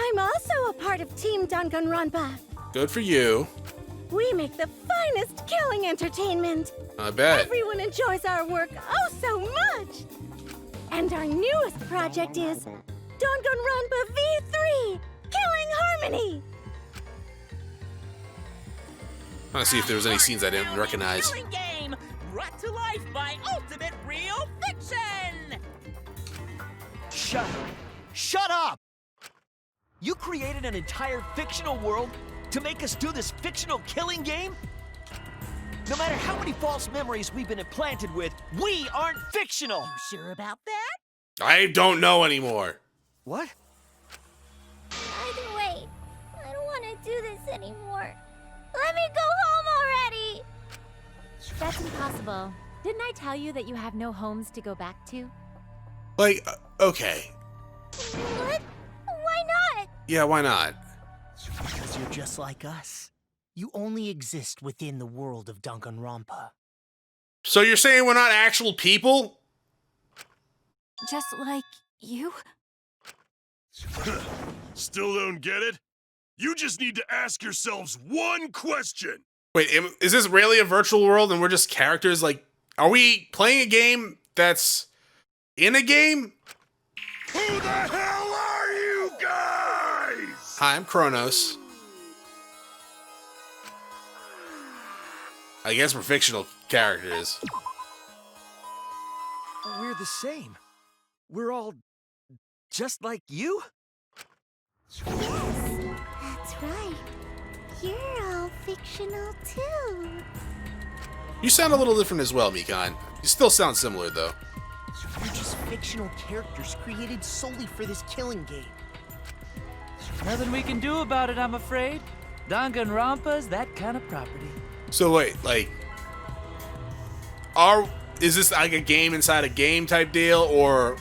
I'm also a part of Team Danganronpa. Good for you. We make the finest killing entertainment. I bet. Everyone enjoys our work oh so much. And our newest project is Danganronpa V3, Killing Harmony. I want to see if there was any scenes I didn't recognize. Killing game brought to life by Ultimate Real Fiction. Shut up! You created an entire fictional world to make us do this fictional killing game? No matter how many false memories we've been implanted with, we aren't fictional! You sure about that? I don't know anymore. What? Either way, I don't want to do this anymore. Let me go home already! That's impossible. Didn't I tell you that you have no homes to go back to? Like, okay. What? Why not? Yeah, why not? Because you're just like us. You only exist within the world of Danganronpa. So you're saying we're not actual people? Just like you? Still don't get it? You just need to ask yourselves one question. Wait, is this really a virtual world and we're just characters? Like, are we playing a game that's in a game? Who the hell are you guys? Hi, I'm Chronos. I guess we're fictional characters. We're the same. We're all just like you? Yes, that's right. You're all fictional too. You sound a little different as well, Mikan. You still sound similar, though. You're just fictional characters created solely for this killing game. Nothing we can do about it, I'm afraid. Danganronpa's that kind of property. So wait, like, is this like a game inside a game type deal, or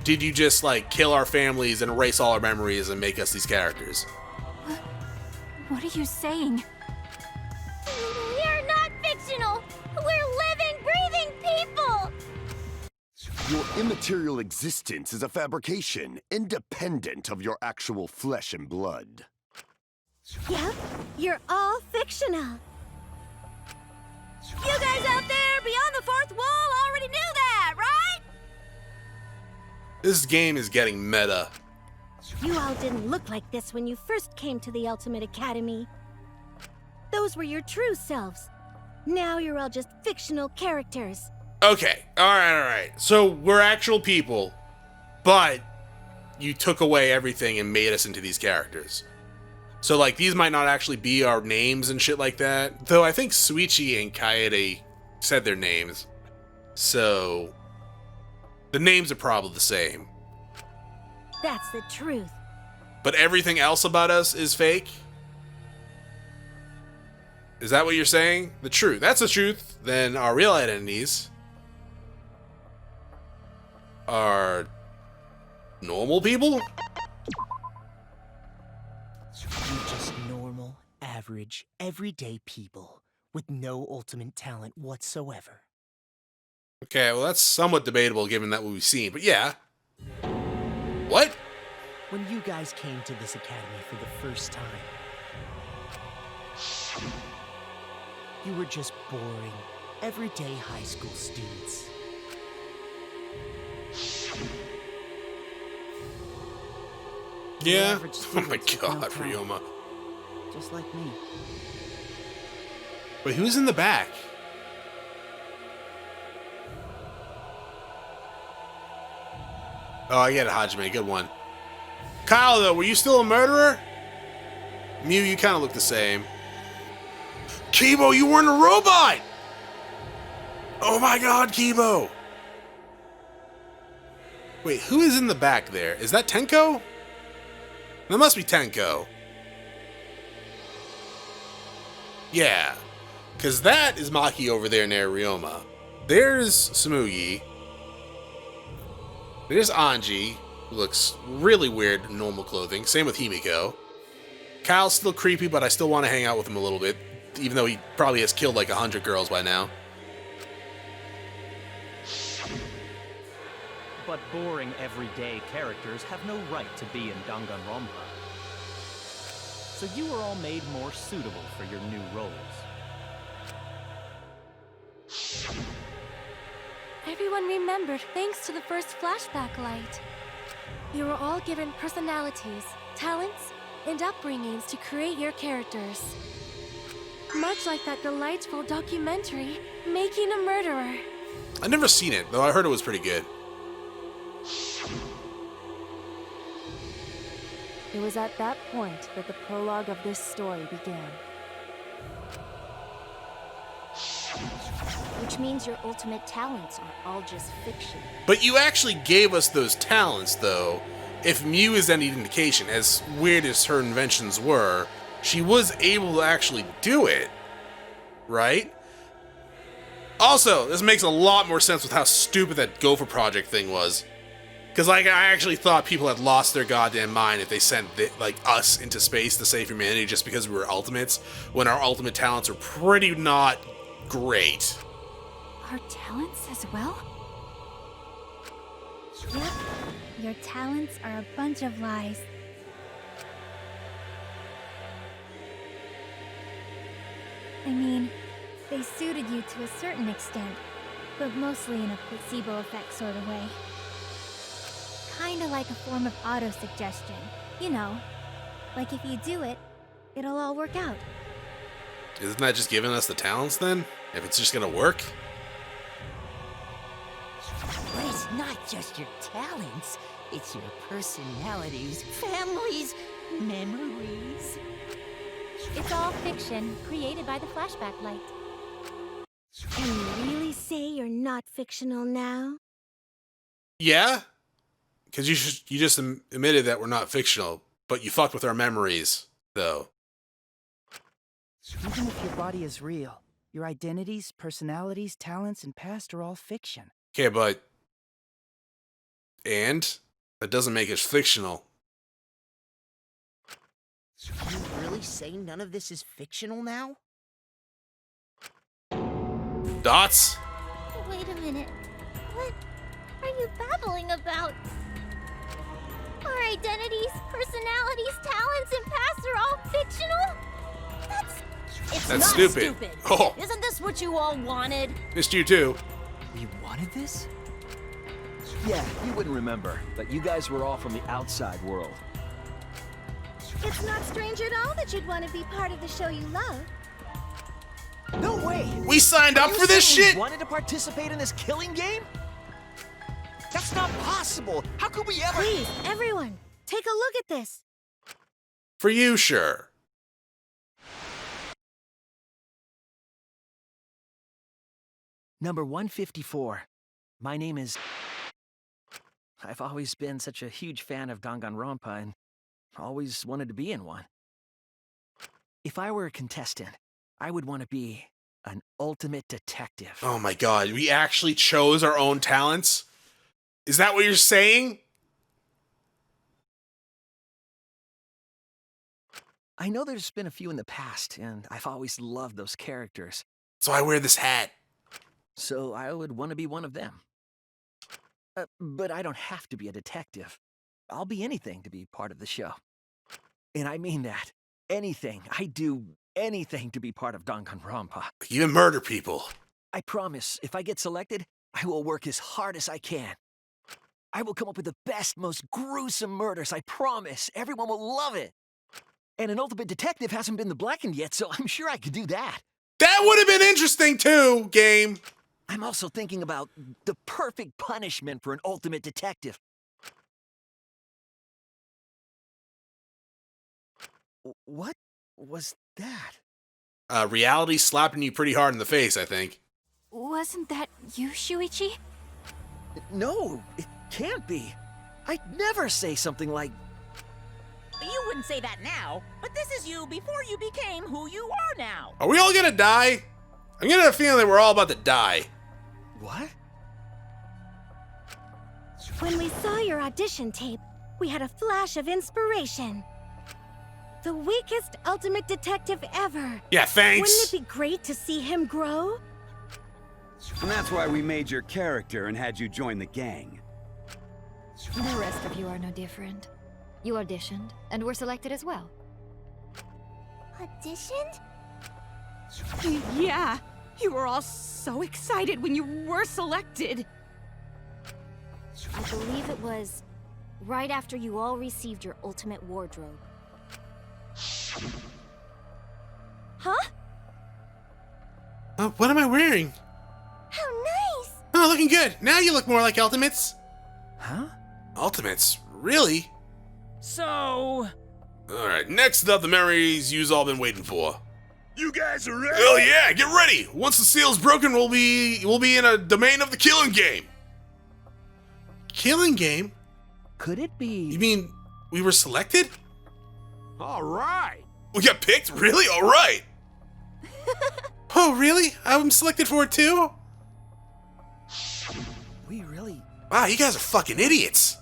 did you just like kill our families and erase all our memories and make us these characters? What are you saying? We're not fictional. We're living, breathing people. Your immaterial existence is a fabrication, independent of your actual flesh and blood. Yep, you're all fictional. You guys out there beyond the fourth wall already knew that, right? This game is getting meta. You all didn't look like this when you first came to the Ultimate Academy. Those were your true selves. Now you're all just fictional characters. Okay, alright. So we're actual people, but you took away everything and made us into these characters. So like these might not actually be our names and shit like that. Though I think Suichi and Kaede said their names. So the names are probably the same. That's the truth. But everything else about us is fake? Is that what you're saying? The truth. That's the truth. Then our real identities are normal people? You're just normal, average, everyday people with no ultimate talent whatsoever. Okay, well that's somewhat debatable given that what we've seen, but yeah. What? When you guys came to this academy for the first time, you were just boring, everyday high school students. Yeah? Average Oh my students with no god, talent. Ryoma. Just like me. Wait, who's in the back? Oh, I get it, Hajime. Good one. Kyle, though, were you still a murderer? Mew, you kind of look the same. Kibo, you weren't a robot! Oh my god, Kibo! Wait, who is in the back there? Is that Tenko? That must be Tenko. Yeah. Because that is Maki over there near Ryoma. There's Sumugi. There's Anji, who looks really weird in normal clothing. Same with Himiko. Kyle's still creepy, but I still want to hang out with him a little bit, even though he probably has killed like 100 girls by now. but boring everyday characters have no right to be in Danganronpa. So you were all made more suitable for your new roles. Everyone remembered thanks to the first flashback light. You were all given personalities, talents, and upbringings to create your characters. Much like that delightful documentary, Making a Murderer. I've never seen it, though I heard it was pretty good. It was at that point that the prologue of this story began. Which means your ultimate talents are all just fiction. But you actually gave us those talents, though. If Mew is any indication, as weird as her inventions were, she was able to actually do it, right? Also, this makes a lot more sense with how stupid that Gopher Project thing was. Because, like, I actually thought people had lost their goddamn mind if they sent, us into space to save humanity just because we were ultimates, when our ultimate talents are pretty not great. Our talents as well? Yep. Your talents are a bunch of lies. I mean, they suited you to a certain extent, but mostly in a placebo effect sort of way. Kinda like a form of auto-suggestion. You know, like if you do it, it'll all work out. Isn't that just giving us the talents, then? If it's just gonna work? But it's not just your talents, it's your personalities, families, memories. It's all fiction, created by the flashback light. Can you really say you're not fictional now? Yeah? Because you just admitted that we're not fictional, but you fucked with our memories, though. Even if your body is real, your identities, personalities, talents, and past are all fiction. Okay, but... And? That doesn't make us fictional. You really say none of this is fictional now? Dots? Wait a minute. What are you babbling about? Our identities, personalities, talents, and pasts are all fictional? It's That's not stupid. Oh. Isn't this what you all wanted? Missed you too. You wanted this? Yeah, you wouldn't remember, but you guys were all from the outside world. It's not strange at all that you'd want to be part of the show you love. No way! We signed up for this shit? You wanted to participate in this killing game? That's not possible! How could we ever— Please, everyone, take a look at this. For you, sure. Number 154. My name is... I've always been such a huge fan of Danganronpa and always wanted to be in one. If I were a contestant, I would want to be an ultimate detective. Oh my god, we actually chose our own talents? Is that what you're saying? I know there's been a few in the past, and I've always loved those characters. So I wear this hat. So I would want to be one of them. But I don't have to be a detective. I'll be anything to be part of the show. And I mean that. Anything. I do anything to be part of Danganronpa. Even murder people. I promise, if I get selected, I will work as hard as I can. I will come up with the best, most gruesome murders, I promise. Everyone will love it. And an ultimate detective hasn't been the blackened yet, so I'm sure I could do that. That would have been interesting too, game. I'm also thinking about the perfect punishment for an ultimate detective. What was that? Reality slapping you pretty hard in the face, I think. Wasn't that you, Shuichi? No, it can't be. I'd never say something like... You wouldn't say that now, but this is you before you became who you are now. Are we all gonna die? I'm getting a feeling that we're all about to die. What? When we saw your audition tape, we had a flash of inspiration. The weakest ultimate detective ever. Yeah, thanks. Wouldn't it be great to see him grow? And that's why we made your character and had you join the gang. The rest of you are no different. You auditioned, and were selected as well. Auditioned? Yeah, you were all so excited when you were selected. I believe it was right after you all received your ultimate wardrobe. Huh? What am I wearing? How nice! Oh, looking good. Now you look more like Ultimates. Huh? Ultimates? Really? So... Alright, next up, the memories you've all been waiting for. You guys are ready? Hell yeah, get ready! Once the seal's broken, we'll be in a domain of the killing game. Killing game? Could it be? You mean we were selected? All right. We got picked? Really? Alright! Oh, really? I'm selected for it too? We really... Wow, you guys are fucking idiots!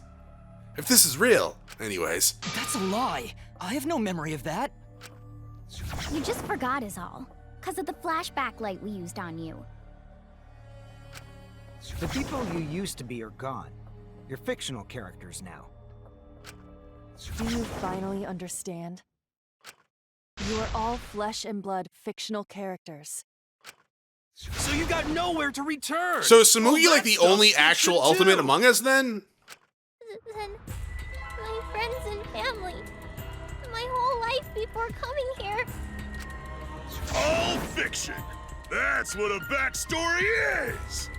If this is real. Anyways. That's a lie. I have no memory of that. You just forgot is all. 'Cause of the flashback light we used on you. The people you used to be are gone. You're fictional characters now. Do you finally understand? You are all flesh and blood fictional characters. So you got nowhere to return! So is Samugi All like that the stuff only you actual should Ultimate do. among us then? Then my friends and family. My whole life before coming here. All fiction. That's what a backstory is.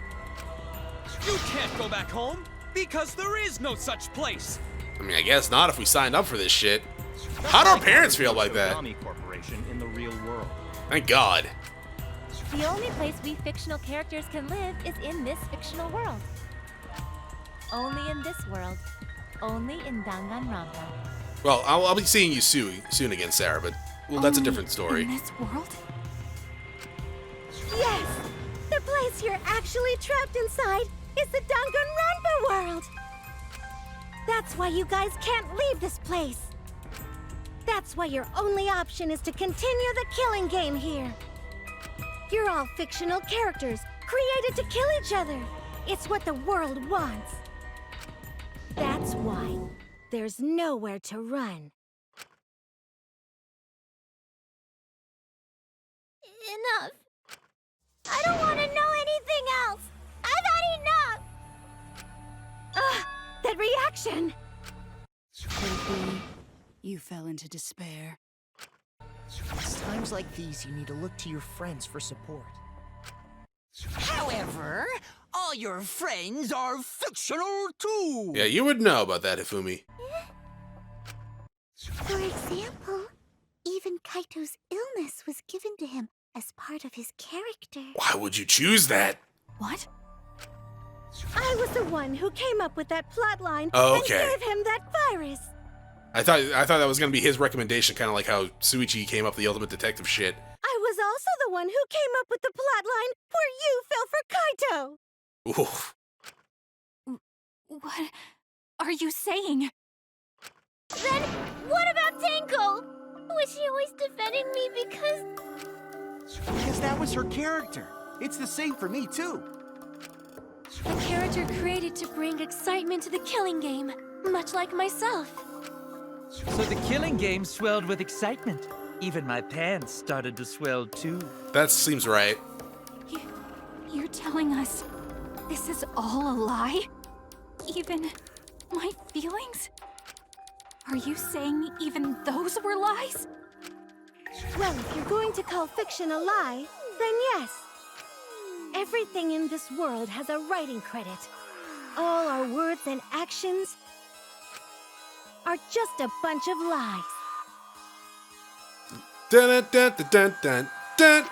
You can't go back home, because there is no such place. I mean, I guess not if we signed up for this shit. How do our parents feel like that? Corporation in the real world. Thank God. The only place we fictional characters can live is in this fictional world. Only in this world. Only in Danganronpa. Well, I'll be seeing you soon again, Sarah, but well, that's a different story. In this world? Yes! The place you're actually trapped inside is the Danganronpa world! That's why you guys can't leave this place. That's why your only option is to continue the killing game here. You're all fictional characters, created to kill each other. It's what the world wants. That's why there's nowhere to run. Enough. I don't want to know anything else. I've had enough. That reaction! Maybe you fell into despair. It's times like these you need to look to your friends for support. However, all your friends are fictional too. Yeah, you would know about that, Hifumi. For example, even Kaito's illness was given to him as part of his character. Why would you choose that? What? I was the one who came up with that plotline Oh, okay. and gave him that virus. I thought that was gonna be his recommendation, kind of like how Suichi came up with the ultimate detective shit. I was also the one who came up with the plotline where you fell for Kaito. Oof. What are you saying? Then what about Tenko? Was she always defending me because... Because that was her character. It's the same for me, too. A character created to bring excitement to the killing game, much like myself. So the killing game swelled with excitement. Even my pants started to swell too. That seems right. You're telling us this is all a lie? Even my feelings? Are you saying even those were lies? Well, if you're going to call fiction a lie, then yes. Everything in this world has a writing credit. All our words and actions are just a bunch of lies. Dun, dun, dun, dun, dun, dun.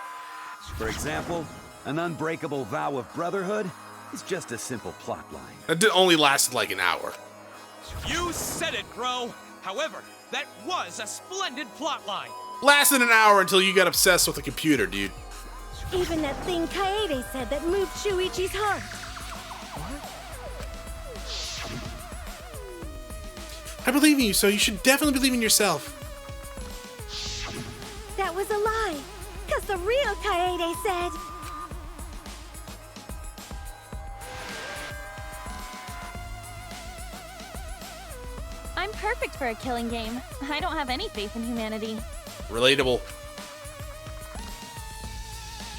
For example, an unbreakable vow of brotherhood is just a simple plot line. That only lasted like an hour. You said it, bro. However, that was a splendid plotline. Lasted an hour until you got obsessed with the computer, dude. Even that thing Kaede said that moved Shuichi's heart. I believe in you, so you should definitely believe in yourself. That was a lie, because the real Kaede said... I'm perfect for a killing game. I don't have any faith in humanity. Relatable.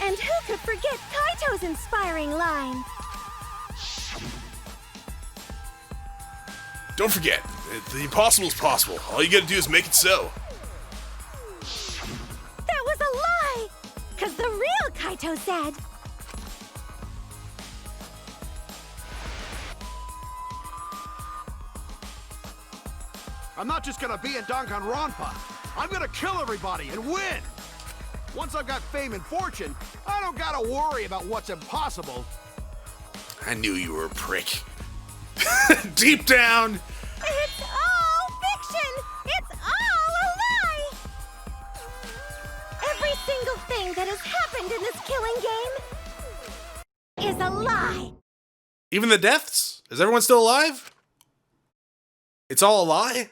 And who could forget Kaito's inspiring line? Don't forget, the impossible is possible. All you gotta do is make it so. That was a lie! 'Cause the real Kaito said... I'm not just gonna be in Danganronpa. I'm gonna kill everybody and win! Once I've got fame and fortune, I don't gotta worry about what's impossible. I knew you were a prick. Deep down. It's all fiction! It's all a lie! Every single thing that has happened in this killing game is a lie! Even the deaths? Is everyone still alive? It's all a lie?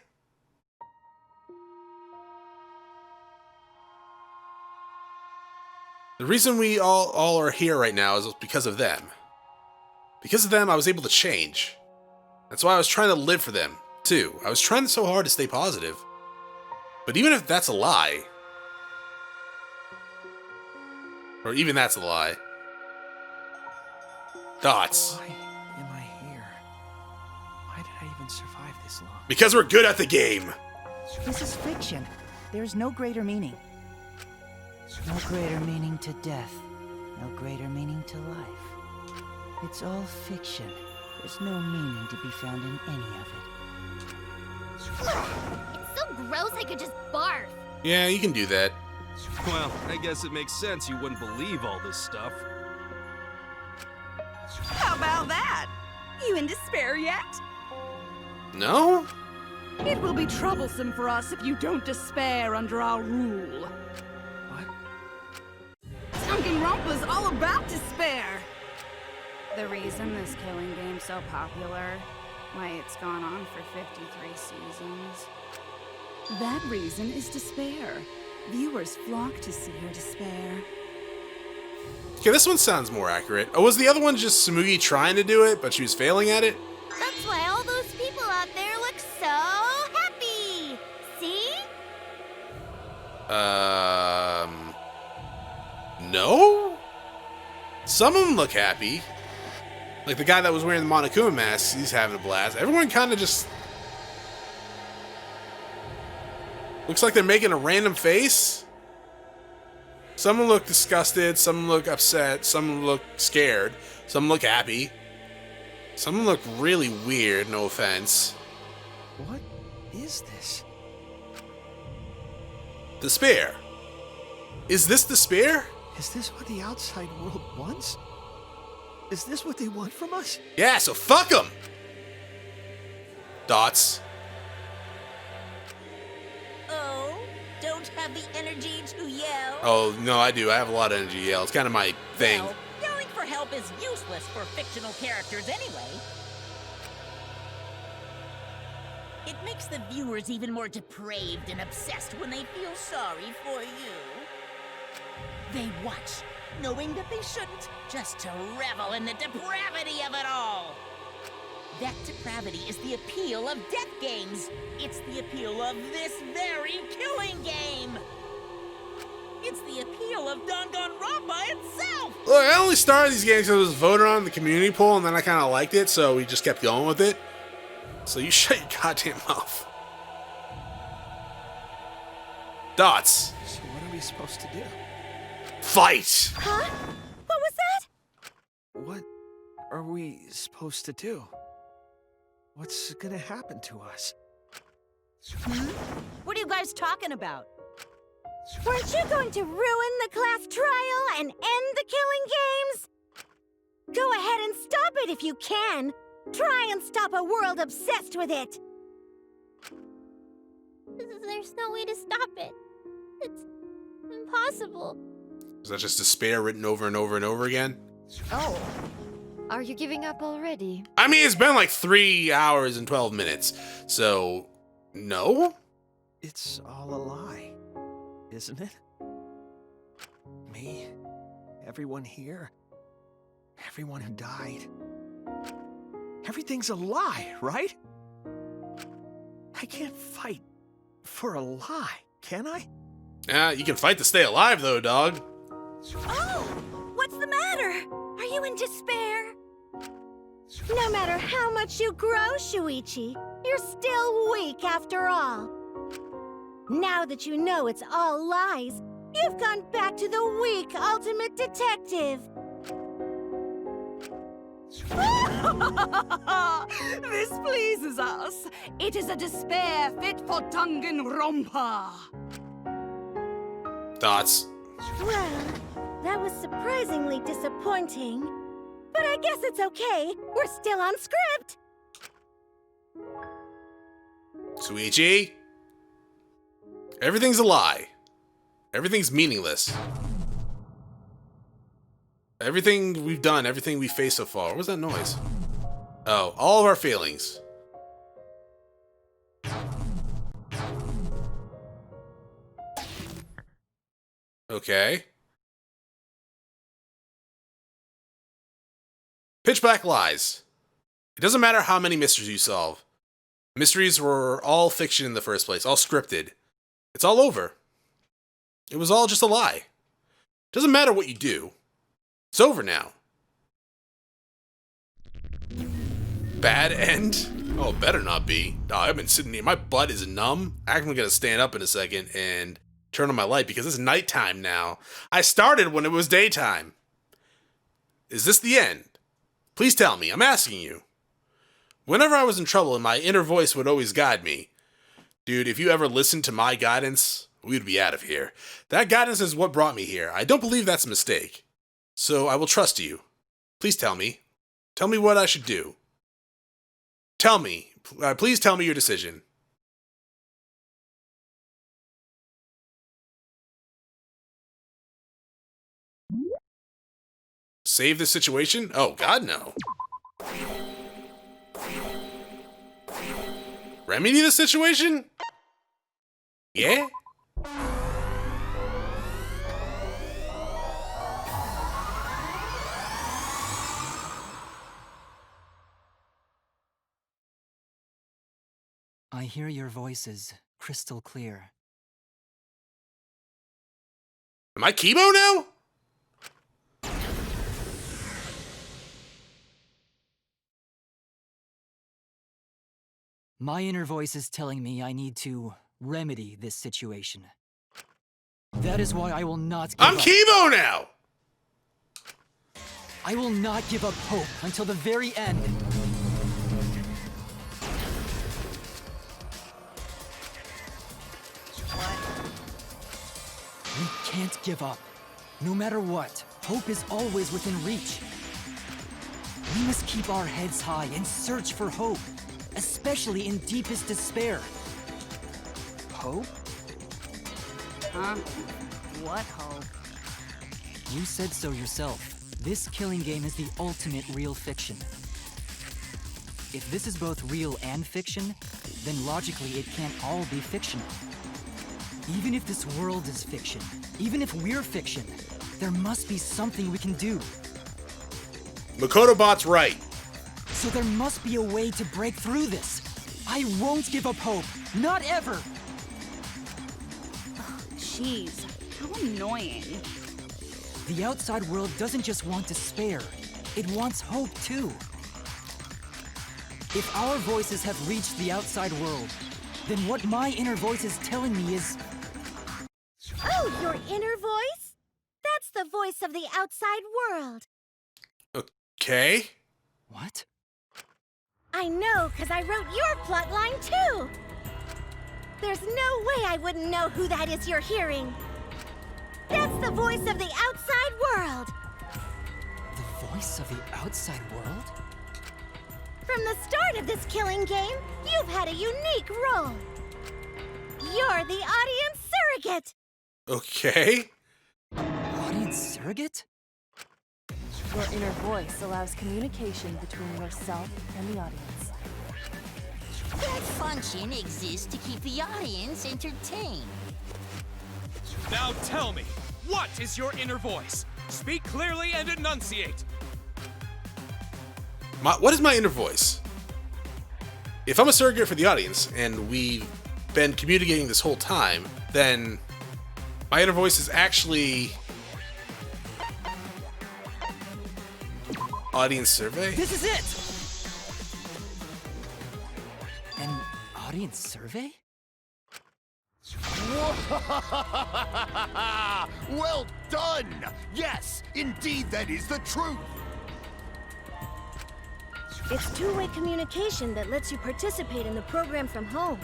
The reason we all are here right now is because of them. Because of them, I was able to change. That's why I was trying to live for them, too. I was trying so hard to stay positive. But even if that's a lie, or even that's a lie, Dots. Why am I here? Why did I even survive this long? Because we're good at the game. This is fiction. There's no greater meaning. No greater meaning to death. No greater meaning to life. It's all fiction. There's no meaning to be found in any of it. It's so gross I could just barf. Yeah, you can do that. Well, I guess it makes sense you wouldn't believe all this stuff. How about that? You in despair yet? No? It will be troublesome for us if you don't despair under our rule. What? Danganronpa's all about despair! The reason this killing game's so popular, why it's gone on for 53 seasons. That reason is despair. Viewers flock to see her despair. Okay, this one sounds more accurate. Oh, was the other one just Tsumugi trying to do it, but she was failing at it? That's why all those people out there look so happy. See? No? Some of them look happy. Like the guy that was wearing the Monokuma mask, he's having a blast. Everyone kind of just... looks like they're making a random face. Some look disgusted, some look upset, some look scared, some look happy. Some look really weird, no offense. What is this? Despair. Is this despair? Is this what the outside world wants? Is this what they want from us? Yeah, so fuck them! Dots. Oh, don't have the energy to yell? Oh, no, I do. I have a lot of energy to yell. It's kind of my thing. Well, yelling for help is useless for fictional characters anyway. It makes the viewers even more depraved and obsessed when they feel sorry for you. They watch, knowing that they shouldn't, just to revel in the depravity of it all. That depravity is the appeal of death games. It's the appeal of this very killing game. It's the appeal of Danganronpa itself. Look, I only started these games because I was voted on in the community poll, and then I kind of liked it, so we just kept going with it. So you shut your goddamn mouth. Dots. So what are we supposed to do? Fight! Huh? What was that? What are we supposed to do? What's gonna happen to us? What are you guys talking about? Weren't you going to ruin the class trial and end the killing games? Go ahead and stop it if you can. Try and stop a world obsessed with it. There's no way to stop it. It's impossible. Is that just despair written over and over and over again? Oh. Are you giving up already? I mean, it's been like 3 hours and 12 minutes, so no? It's all a lie, isn't it? Me, everyone here, everyone who died. Everything's a lie, right? I I can't fight for a lie, can I? You can fight to stay alive, though, dog. Oh! What's the matter? Are you in despair? No matter how much you grow, Shuichi, you're still weak after all. Now that you know it's all lies, you've gone back to the weak ultimate detective. This pleases us. It is a despair fit for Danganronpa. Thoughts? Well, that was surprisingly disappointing. But I guess it's okay. We're still on script. Shuichi? Everything's a lie. Everything's meaningless. Everything we've done, everything we faced so far. What was that noise? Oh, all of our feelings. Okay. Pitch black lies. It doesn't matter how many mysteries you solve. Mysteries were all fiction in the first place, all scripted. It's all over. It was all just a lie. Doesn't matter what you do. It's over now. Bad end? Oh, better not be. No, I've been sitting here. My butt is numb. I'm gonna stand up in a second and turn on my light because it's nighttime now. I started when it was daytime. Is this the end? Please tell me. I'm asking you. Whenever I was in trouble, my inner voice would always guide me. Dude, if you ever listened to my guidance, we'd be out of here. That guidance is what brought me here. I don't believe that's a mistake. So I will trust you. Please tell me. Tell me what I should do. Tell me. Please tell me your decision. Save the situation? Oh, God, no. Remedy the situation? Yeah? I hear your voices crystal clear. Am I Kibo now? My inner voice is telling me I need to remedy this situation. That is why I will not give I'm up. Kibo now! I will not give up hope until the very end. We can't give up. No matter what, hope is always within reach. We must keep our heads high and search for hope, especially in deepest despair. Hope? Huh? What hope? You said so yourself. This killing game is the ultimate real fiction. If this is both real and fiction, then logically it can't all be fictional. Even if this world is fiction, even if we're fiction, there must be something we can do. Makotobot's right. So there must be a way to break through this. I won't give up hope. Not ever. Jeez, how annoying. The outside world doesn't just want despair. It wants hope too. If our voices have reached the outside world, then what my inner voice is telling me is... Oh, your inner voice? That's the voice of the outside world. Okay. What? I know, because I wrote your plotline too. There's no way I wouldn't know who that is you're hearing. That's the voice of the outside world. The voice of the outside world? From the start of this killing game, you've had a unique role. You're the audience surrogate. Okay. Audience surrogate? Your inner voice allows communication between yourself and the audience. That function exists to keep the audience entertained. Now tell me, what is your inner voice? Speak clearly and enunciate. What is my inner voice? if I'm a surrogate for the audience, and we've been communicating this whole time, then my inner voice is actually... Audience survey? This is it! An audience survey? Well done! Yes, indeed that is the truth! It's two-way communication that lets you participate in the program from home.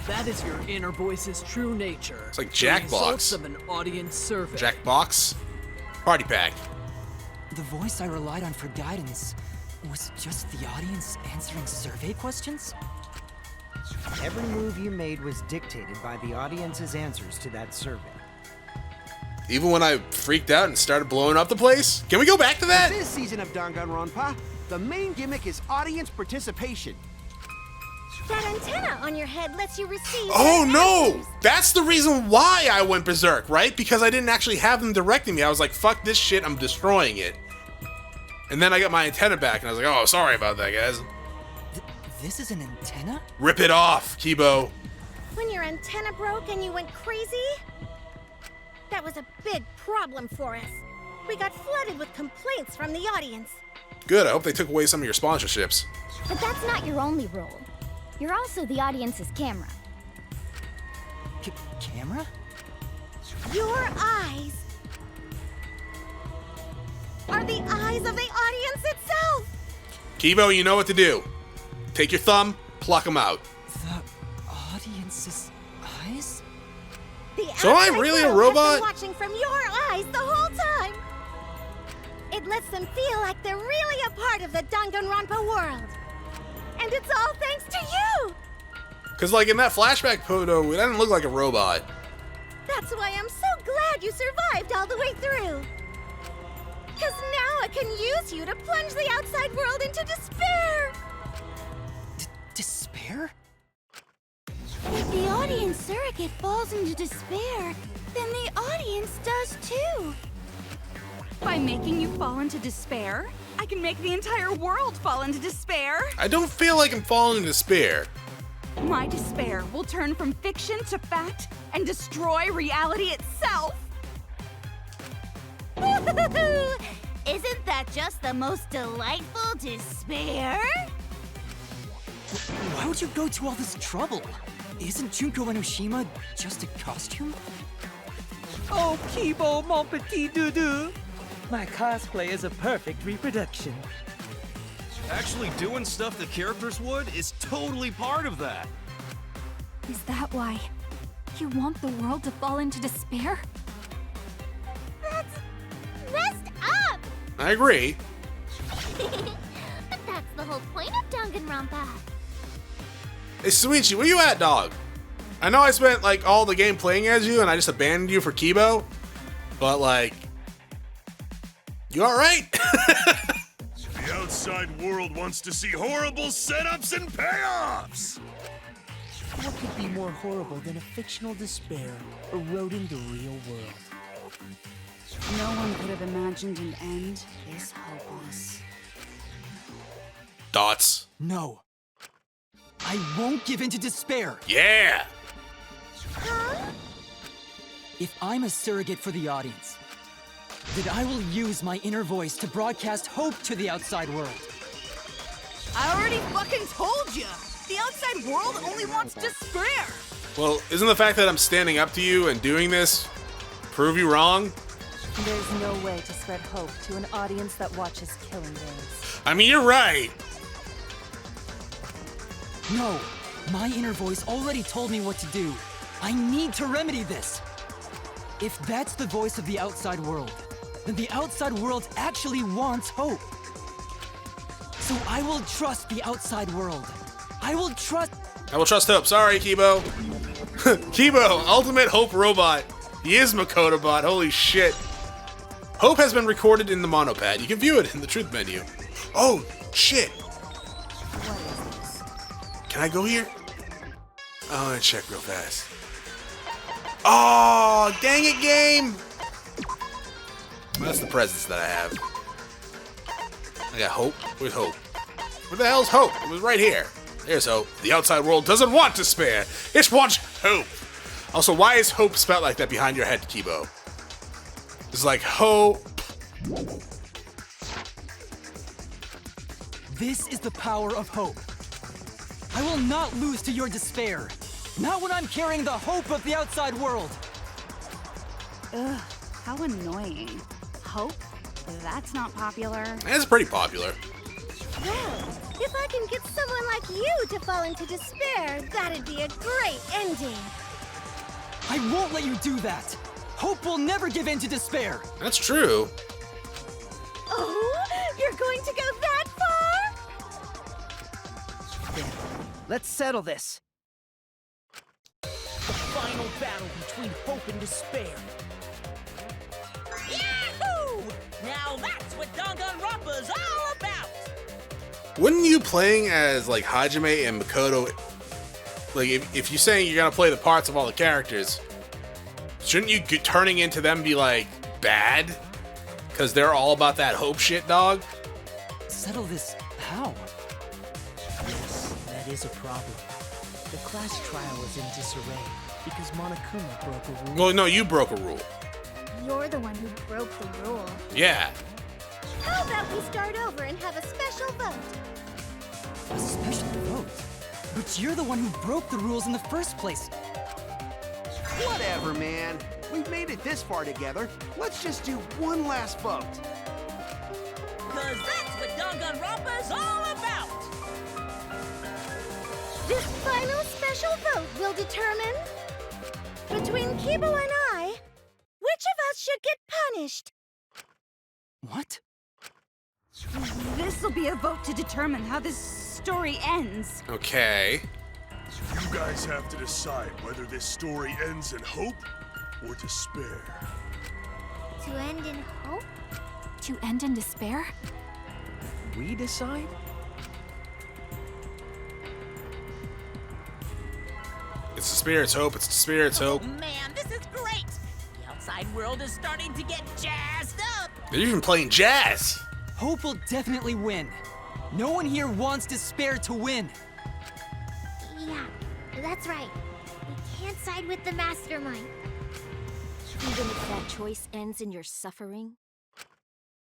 That is your inner voice's true nature. It's like The Jackbox. results of an audience survey. Jackbox? Party pack. The voice I relied on for guidance was just the audience answering survey questions? Every move you made was dictated by the audience's answers to that survey. Even when I freaked out and started blowing up the place? Can we go back to that? For this season of Danganronpa, the main gimmick is audience participation. That antenna on your head lets you receive... Oh no! That's the reason why I went berserk, right? Because I didn't actually have them directing me. I was like, fuck this shit, I'm destroying it. And then I got my antenna back and I was like, oh, sorry about that, guys. This is an antenna? Rip it off, Kibo. When your antenna broke and you went crazy? That was a big problem for us. We got flooded with complaints from the audience. Good, I hope they took away some of your sponsorships. But that's not your only role. You're also the audience's camera. Camera? Your eyes are the eyes of the audience itself! Kibo, you know what to do. Take your thumb, pluck them out. The audience's eyes? So am I really a robot? Watching from your eyes the whole time. It lets them feel like they're really a part of the Danganronpa world. And it's all thanks to you! Because, like, in that flashback photo, it didn't look like a robot. That's why I'm so glad you survived all the way through. Because now I can use you to plunge the outside world into despair! Despair? If the audience surrogate falls into despair, then the audience does too. By making you fall into despair, I can make the entire world fall into despair. I don't feel like I'm falling into despair. My despair will turn from fiction to fact and destroy reality itself. Isn't that just the most delightful despair? Why would you go to all this trouble? Isn't Junko Enoshima just a costume? Oh, Kibo, mon petit doudou. My cosplay is a perfect reproduction. Actually doing stuff the characters would is totally part of that. Is that why you want the world to fall into despair? That's messed up! I agree. But that's the whole point of Danganronpa. Hey, Suichi, where you at, dog? I know I spent, like, all the game playing as you, and I just abandoned you for Kibo, but, like, you alright? The outside world wants to see horrible setups and payoffs! What could be more horrible than a fictional despair eroding the real world? No one could have imagined an end this hopeless. Dots. No. I won't give in to despair. Yeah! If I'm a surrogate for the audience, then I will use my inner voice to broadcast hope to the outside world. I already fucking told you! The outside world only wants despair! Well, isn't the fact that I'm standing up to you and doing this prove you wrong? There's no way to spread hope to an audience that watches killing games. I mean, you're right. No, my inner voice already told me what to do. I need to remedy this. If that's the voice of the outside world, then the outside world actually wants hope. So I will trust the outside world. I will trust hope. Sorry, Kibo. Kibo, ultimate hope robot. He is Makoto Bot. Holy shit. Hope has been recorded in the monopad. You can view it in the truth menu. Oh, shit. Can I go here? I want to check real fast. Oh, dang it, game. That's the presents that I have. I got hope with hope. Where the hell's Hope? It was right here. There's Hope. The outside world doesn't want despair. It wants hope. Also, why is hope spelled like that behind your head, Kibo? It's like hope. This is the power of hope. I will not lose to your despair. Not when I'm carrying the hope of the outside world. Ugh, how annoying. Hope? That's not popular. It's pretty popular. Well, if I can get someone like you to fall into despair, that'd be a great ending. I won't let you do that. Hope will never give in to despair. That's true. Oh, you're going to go that far? There. Let's settle this. The final battle between hope and despair. Yahoo! Now that's what Danganronpa's all about! Wouldn't you playing as like Hajime and Makoto, like if you're saying you're gonna play the parts of all the characters, shouldn't you turning into them be like bad? Because they're all about that hope shit, dog? Settle this how? Yes, that is a problem. The class trial is in disarray because Monokuma broke a rule. Well, no, you broke a rule. You're the one who broke the rule. Yeah. How about we start over and have a special vote? A special vote? But you're the one who broke the rules in the first place. Whatever, man. We've made it this far together. Let's just do one last vote. Cause that's what Danganronpa's all about! This final special vote will determine, between Kibo and I, which of us should get punished. What? This'll be a vote to determine how this story ends. Okay. You guys have to decide whether this story ends in hope or despair. To end in hope? To end in despair? We decide? It's the spirit's hope. It's the spirit's hope. Oh man, this is great! The outside world is starting to get jazzed up! They're even playing jazz. Hope will definitely win. No one here wants despair to win. Yeah, that's right. We can't side with the mastermind. Even if that choice ends in your suffering?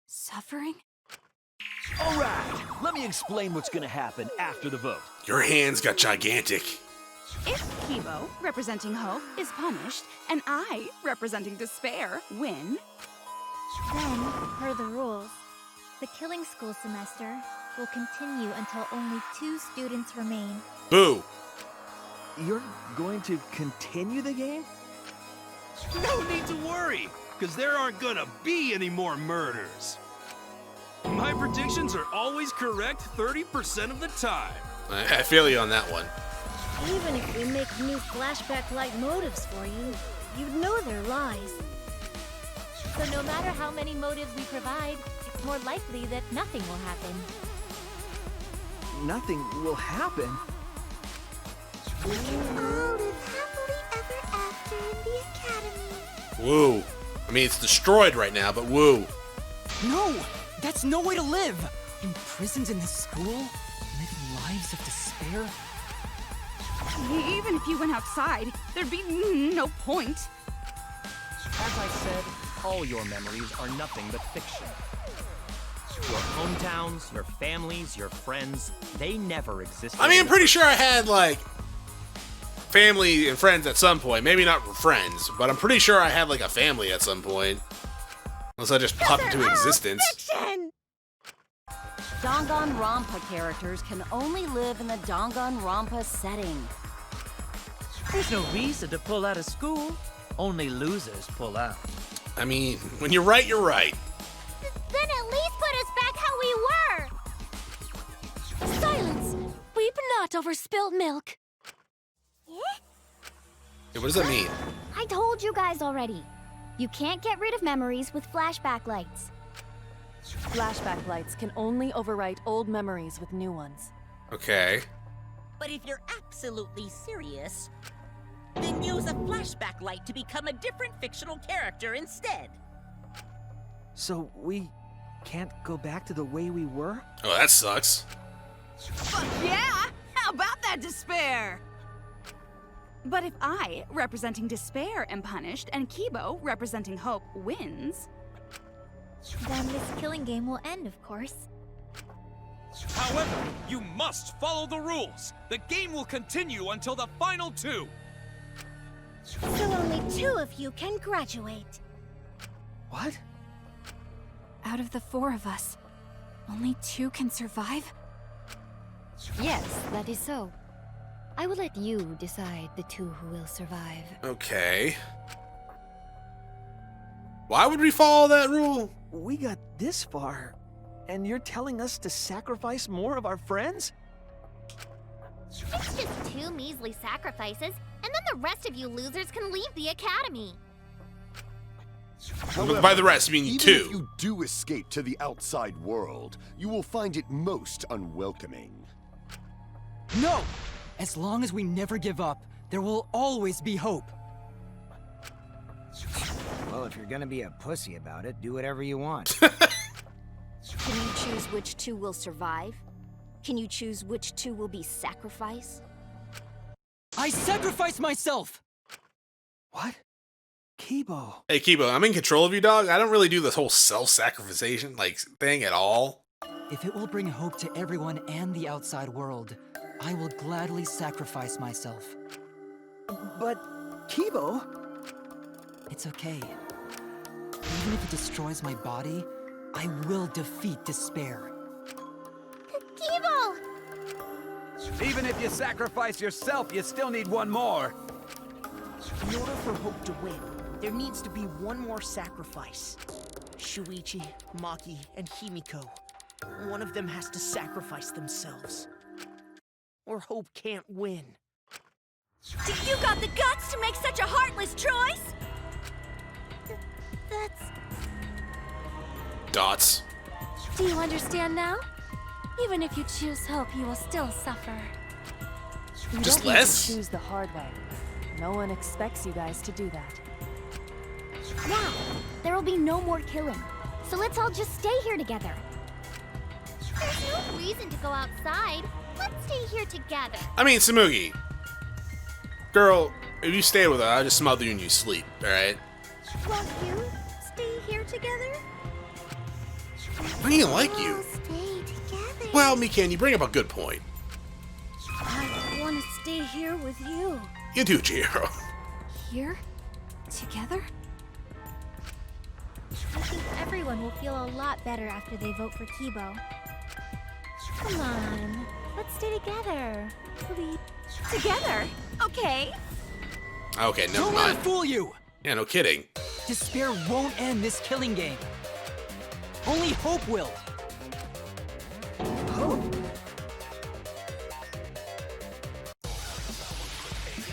Suffering? All right, let me explain what's gonna happen after the vote. Your hands got gigantic. If Kibo, representing hope, is punished, and I, representing despair, win, Then, per the rules, the killing school semester will continue until only 2 students remain. Boo. You're going to continue the game? No need to worry, because there aren't gonna be any more murders. My predictions are always correct 30% of the time. I feel you on that one. Even if we make new flashback-like motives for you, you'd know they're lies. So no matter how many motives we provide, it's more likely that nothing will happen. Nothing will happen. We can all live happily ever after in the academy. Woo. I mean, it's destroyed right now, but woo. No! That's no way to live! Imprisoned in this school? Living lives of despair? even if you went outside, there'd be no point. As I said, all your memories are nothing but fiction. Your hometowns, your families, your friends, they never existed. I mean, I'm pretty sure I had, like, family and friends at some point. Maybe not friends, but I'm pretty sure I had, like, a family at some point. Unless I just popped into existence. Fiction! Danganronpa characters can only live in the Danganronpa setting. There's no reason to pull out of school. Only losers pull out. I mean, when you're right, you're right. Then at least put us back how we were! Silence! Weep not over spilt milk. Yeah, what does that mean? I told you guys already. You can't get rid of memories with flashback lights. Flashback lights can only overwrite old memories with new ones. Okay. But if you're absolutely serious, then use a flashback light to become a different fictional character instead. So we can't go back to the way we were? Oh, that sucks. Fuck yeah! How about that despair? But if I, representing despair, am punished, and Kibo, representing hope, wins... Then this killing game will end, of course. However, you must follow the rules. The game will continue until the final 2. So only 2 of you can graduate. What? Out of the 4 of us, only 2 can survive? Yes, that is so. I will let you decide the 2 who will survive. Okay. Why would we follow that rule? We got this far, and you're telling us to sacrifice more of our friends? It's just 2 measly sacrifices, and then the rest of you losers can leave the academy. However, by the rest, you mean even 2. if you do escape to the outside world, you will find it most unwelcoming. No! As long as we never give up, there will always be hope. Well, if you're gonna be a pussy about it, do whatever you want. Can you choose which 2 will survive? Can you choose which 2 will be sacrificed? I sacrifice myself! What? Kibo. Hey, Kibo, I'm in control of you, dog. I don't really do this whole self-sacrification, thing at all. If it will bring hope to everyone and the outside world, I will gladly sacrifice myself. But, Kibo... It's okay. Even if it destroys my body, I will defeat despair. Kibo! Even if you sacrifice yourself, you still need one more. In order for Hope to win, there needs to be one more sacrifice. Shuichi, Maki, and Himiko. One of them has to sacrifice themselves. Or Hope can't win. You got the guts to make such a heartless choice? That's... Dots. Do you understand now? Even if you choose hope, you will still suffer. You Just don't need less? to choose the hard way. No one expects you guys to do that. Yeah, there will be no more killing. So let's all just stay here together. There's no reason to go outside. Let's stay here together. I mean, Samugi. Girl, if you stay with her, I'll just smother you in your sleep, alright? Won't you stay here together? I don't like you. Stay together. Well, Mikan, you bring up a good point. I want to stay here with you. You do, Chihiro. Here? Together? I think everyone will feel a lot better after they vote for Kibo. Come on, let's stay together. Please. Together? Okay. Okay, never Don't let mind. it fool you! Yeah, no kidding. Despair won't end this killing game. Only hope will.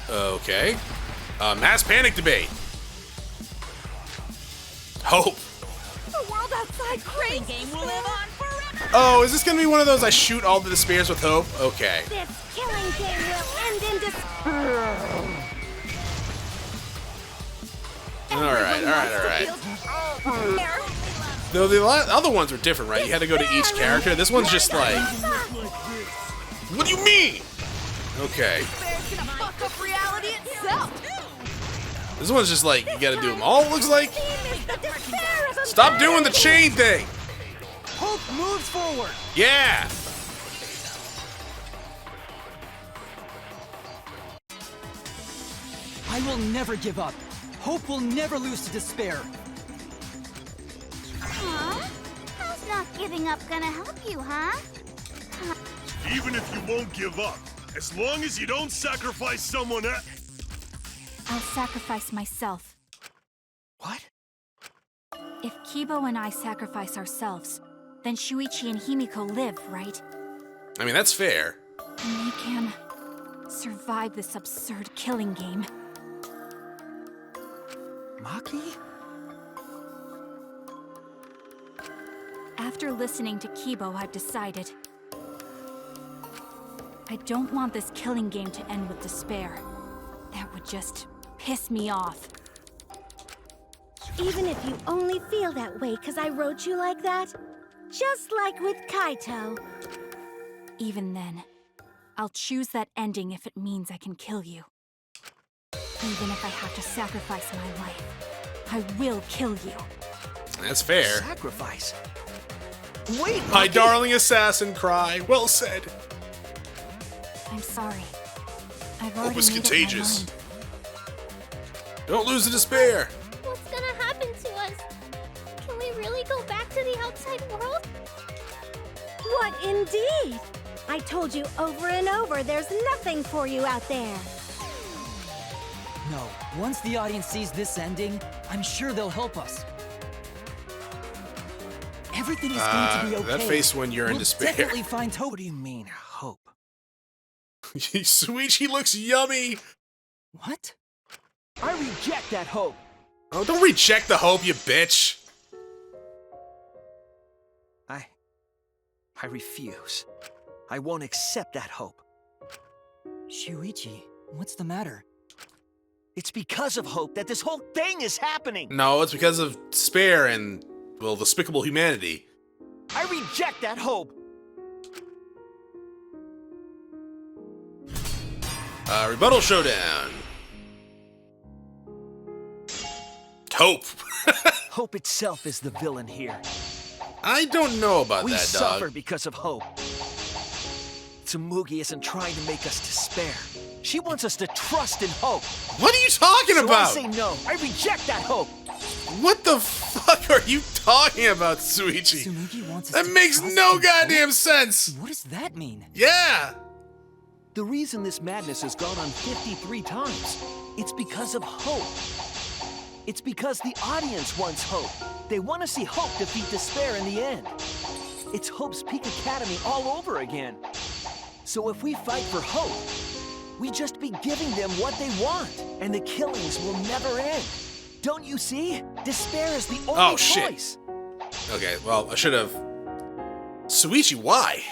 Okay. Mass panic debate. Hope. The world outside craves game will live on forever. Oh, is this gonna be one of those I shoot all the despairs with hope? Okay. This killing game will end in despair. Alright. No, the other ones were different, right? You had to go to each character. This one's just like... What do you mean? Okay. Despair's gonna fuck up reality itself! This one's just like, you gotta do them all, it looks like. Stop doing the chain thing! Hope moves forward. Yeah! I will never give up. Hope will never lose to despair. Huh? How's not giving up gonna help you, huh? Even if you won't give up, as long as you don't sacrifice someone else. I'll sacrifice myself. What? If Kibo and I sacrifice ourselves, then Shuichi and Himiko live, right? I mean, that's fair. And they can survive this absurd killing game. Maki? After listening to Kibo, I've decided. I don't want this killing game to end with despair. That would just piss me off. Even if you only feel that way because I wrote you like that? Just like with Kaito. Even then, I'll choose that ending if it means I can kill you. Even if I have to sacrifice my life, I will kill you. That's fair. Sacrifice? Wait, my darling assassin cry. Well said. I'm sorry. I've Hope already is made up my contagious. mind. Don't lose the despair. What's gonna happen to us? Can we really go back to the outside world? What indeed? I told you over and over there's nothing for you out there. No, once the audience sees this ending, I'm sure they'll help us. Everything is going to be okay. That face when you're in we'll despair. Definitely find hope. What do you mean, hope? Sweet, looks yummy. What? I reject that hope. Oh, don't reject the hope, you bitch. I refuse. I won't accept that hope. Shuichi, what's the matter? It's because of hope that this whole thing is happening. No, it's because of despair and, well, despicable humanity. I reject that hope. Rebuttal showdown. Hope. Hope itself is the villain here. I don't know about we that, dog. suffer because of hope. Tsumugi isn't trying to make us despair. She wants us to trust in hope. What are you talking about? So I say no. I reject that hope. What the fuck are you talking about, Suichi? Tsumugi wants us That to makes trust no in goddamn hope? sense. What does that mean? Yeah. The reason this madness has gone on 53 times, it's because of hope. It's because the audience wants hope. They want to see hope defeat despair in the end. It's Hope's Peak Academy all over again. So if we fight for hope, we just be giving them what they want, and the killings will never end. Don't you see? Despair is the only choice. Okay, well, I should have... Suichi, why?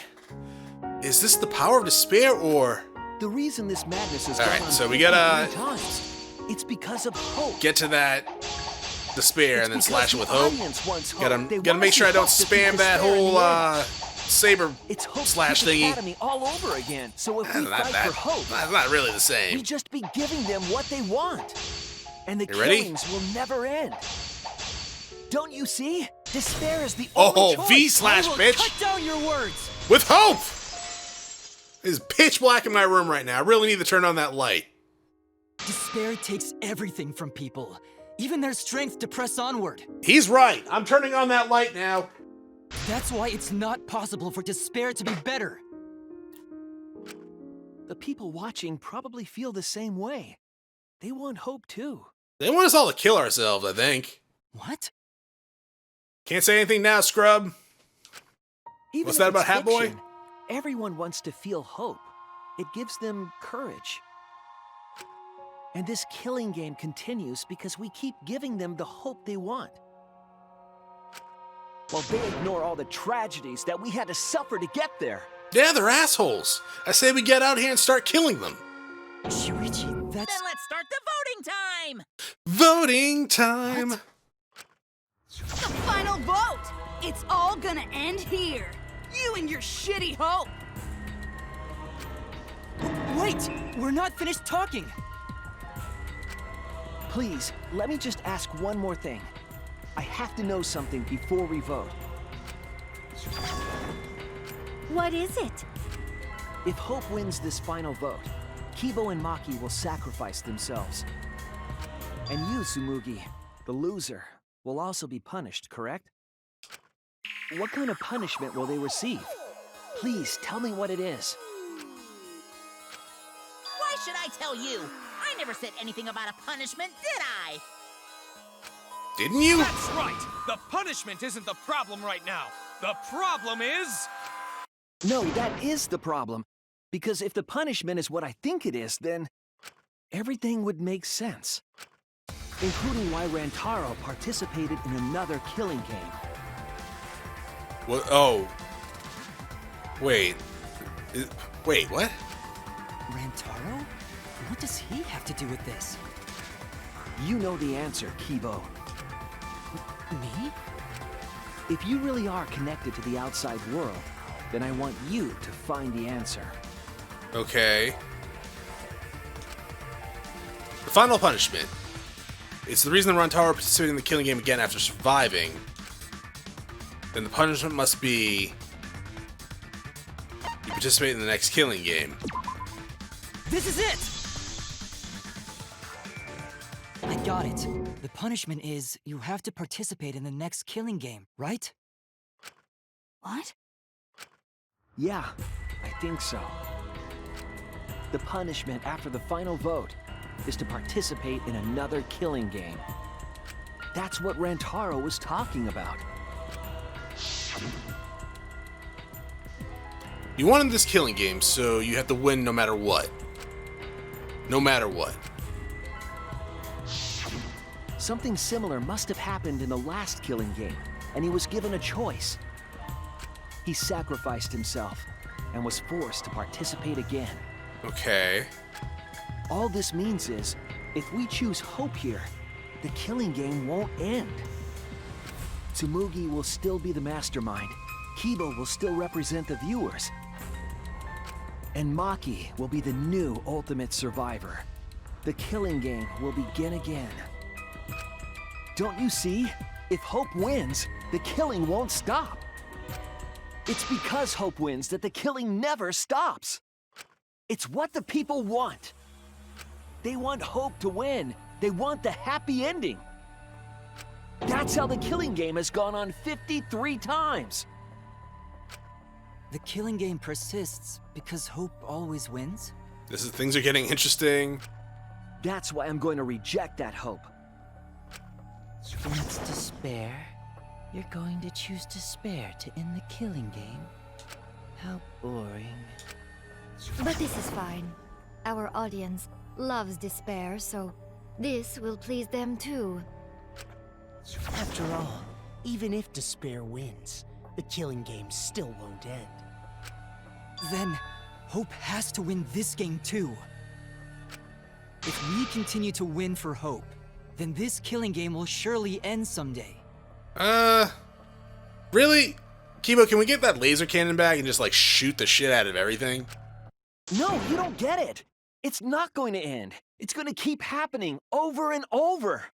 Is this the power of despair, or... The reason this madness is Alright, gone on so we 53 gotta... times, it's because of hope. Get to that despair and then slash it with hope. They Gotta make sure I don't spam that whole, saber it's slash Peak thingy. Academy all over again. So if we Not fight that- for hope, That's not really the same. we just be giving them what they want. And the You ready? killings will never end. Don't you see? Despair is the only Oh, choice. V slash, I will bitch. Cut down your words. With hope! It's pitch black in my room right now. I really need to turn on that light. Despair takes everything from people, even their strength to press onward. He's right. I'm turning on that light now. That's why it's not possible for despair to be better. The people watching probably feel the same way. They want hope too. They want us all to kill ourselves, I think. What? Can't say anything now, scrub. Even What's if that about it's Hat Boy? fiction, everyone wants to feel hope. It gives them courage. And this killing game continues because we keep giving them the hope they want. While they ignore all the tragedies that we had to suffer to get there. Yeah, they're assholes. I say we get out here and start killing them. Shuichi, Then let's start the voting time! Voting time. The final vote! It's all gonna end here. You and your shitty hope. Wait! We're not finished talking! Please, let me just ask one more thing. I have to know something before we vote. What is it? If Hope wins this final vote, Kibo and Maki will sacrifice themselves. And you, Tsumugi, the loser, will also be punished, correct? What kind of punishment will they receive? Please, tell me what it is. Why should I tell you? I never said anything about a punishment, did I? Didn't you? That's right! The punishment isn't the problem right now. The problem is... No, that is the problem. Because if the punishment is what I think it is, then everything would make sense. Including why Rantaro participated in another killing game. What? Oh. Wait. Wait, what? Rantaro? What does he have to do with this? You know the answer, Kibo. Me? If you really are connected to the outside world, then I want you to find the answer. Okay. The final punishment. It's the reason Rantaro participated in the killing game again after surviving. Then the punishment must be... you participate in the next killing game. This is it! I got it. The punishment is you have to participate in the next killing game, right? What? Yeah, I think so. The punishment after the final vote is to participate in another killing game. That's what Rantaro was talking about. You wanted this killing game, so you have to win no matter what. No matter what. Something similar must have happened in the last killing game, and he was given a choice. He sacrificed himself and was forced to participate again. Okay. All this means is, if we choose hope here, the killing game won't end. Tsumugi will still be the mastermind, Kibo will still represent the viewers, and Maki will be the new ultimate survivor. The killing game will begin again. Don't you see? If Hope wins, the killing won't stop. It's because Hope wins that the killing never stops. It's what the people want. They want Hope to win. They want the happy ending. That's how the killing game has gone on 53 times. The killing game persists because Hope always wins? Things are getting interesting. That's why I'm going to reject that hope. When it's despair, you're going to choose despair to end the killing game? How boring. But this is fine. Our audience loves despair, so this will please them too. After all, even if despair wins, the killing game still won't end. Then, Hope has to win this game too. If we continue to win for Hope, then this killing game will surely end someday. Really? Kibo, can we get that laser cannon back and just like shoot the shit out of everything? No, you don't get it. It's not going to end. It's going to keep happening over and over.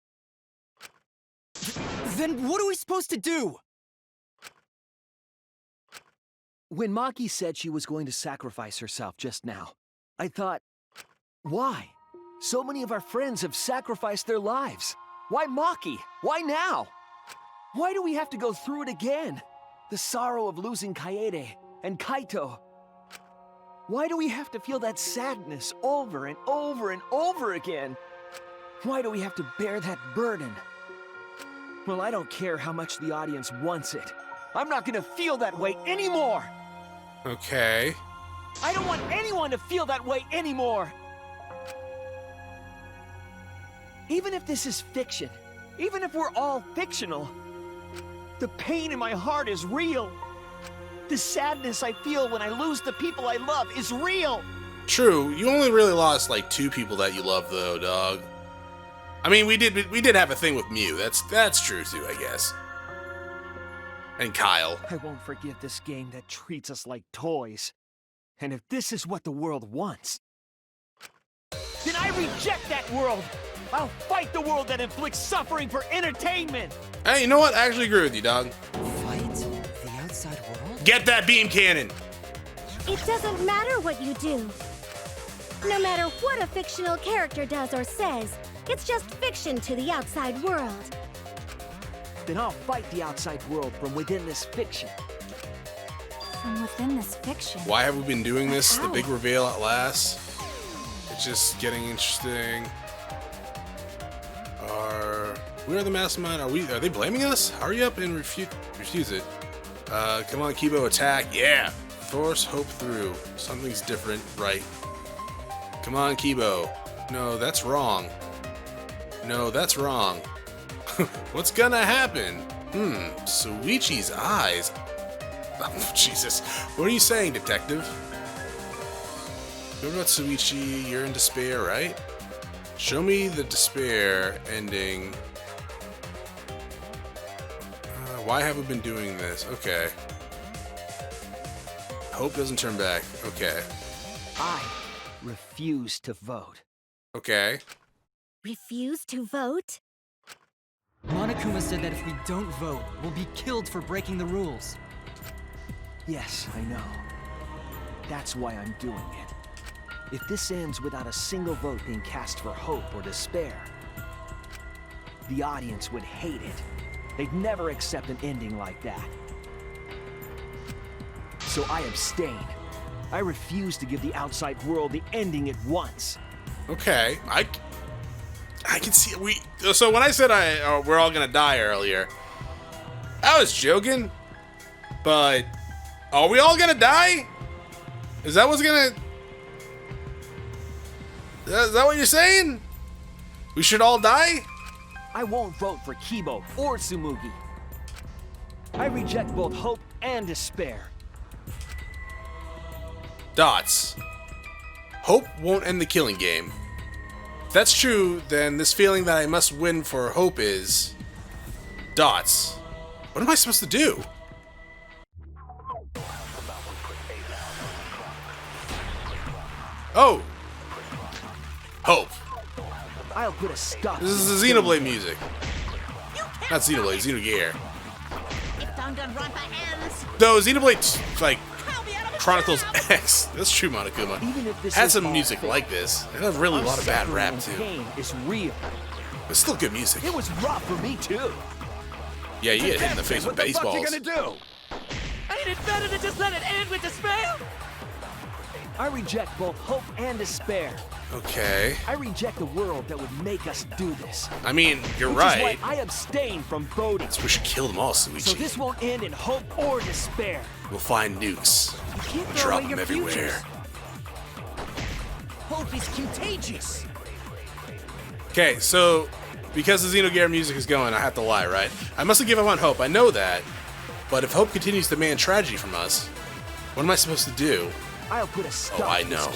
Then what are we supposed to do? When Maki said she was going to sacrifice herself just now, I thought, why? So many of our friends have sacrificed their lives. Why Maki? Why now? Why do we have to go through it again? The sorrow of losing Kaede and Kaito. Why do we have to feel that sadness over and over and over again? Why do we have to bear that burden? Well, I don't care how much the audience wants it. I'm not gonna feel that way anymore! Okay. I don't want anyone to feel that way anymore! Even if this is fiction, even if we're all fictional, the pain in my heart is real. The sadness I feel when I lose the people I love is real. True, you only really lost like 2 people that you love though, dog. I mean, we did have a thing with Mew. That's true too, I guess. And Kyle. I won't forgive this game that treats us like toys. And if this is what the world wants, then I reject that world! I'll fight the world that inflicts suffering for entertainment! Hey, you know what? I actually agree with you, dog. Fight the outside world? Get that beam cannon! It doesn't matter what you do. No matter what a fictional character does or says, it's just fiction to the outside world. Then I'll fight the outside world from within this fiction. From within this fiction? Why have we been doing this? The big reveal at last? It's just getting interesting. We are the mastermind. Are they blaming us? Hurry up and refuse it. Come on, Kibo, attack. Yeah! Force Hope through. Something's different, right? Come on, Kibo. No, that's wrong. No, that's wrong. What's gonna happen? Suichi's eyes. Oh, Jesus. What are you saying, detective? What about Suichi? You're in despair, right? Show me the despair ending. Why have we been doing this? Okay. Hope doesn't turn back. Okay. I refuse to vote. Okay. Refuse to vote? Monokuma said that if we don't vote, we'll be killed for breaking the rules. Yes, I know. That's why I'm doing it. If this ends without a single vote being cast for hope or despair, the audience would hate it. They'd never accept an ending like that. So I abstain. I refuse to give the outside world the ending it wants. Okay. I can see so when I said we're all gonna die earlier, I was joking, but are we all gonna die? Is that what's gonna? Is that what you're saying? We should all die? I won't vote for Kibo or Tsumugi. I reject both hope and despair. Dots. Hope won't end the killing game. If that's true, then this feeling that I must win for hope is... Dots. What am I supposed to do? Oh! Hope. I'll put a stop. This is the Xenoblade music. Not Xenoblade, Xenogear. If Danganronpa ends, Though Xenoblade, like, Chronicles X, that's true, Monokuma, had some music like this. It had really a lot of bad rap, too. Pain is real. But still good music. It was rough for me, too. Yeah, you get hit in the face with baseballs. What you gonna do? Ain't it better to just let it end with despair? I reject both hope and despair. Okay. I reject the world that would make us do this. I mean, you're Which right. Is why I abstain from voting. So we should kill them all, Suichi. So this won't end in hope or despair. We'll find nukes. Can't Drop them everywhere. Hope is contagious. Okay, so because the Xenogear music is going, I have to lie, right? I must have given up on hope. I know that. But if hope continues to demand tragedy from us, what am I supposed to do? I'll put a stop. Oh, I know.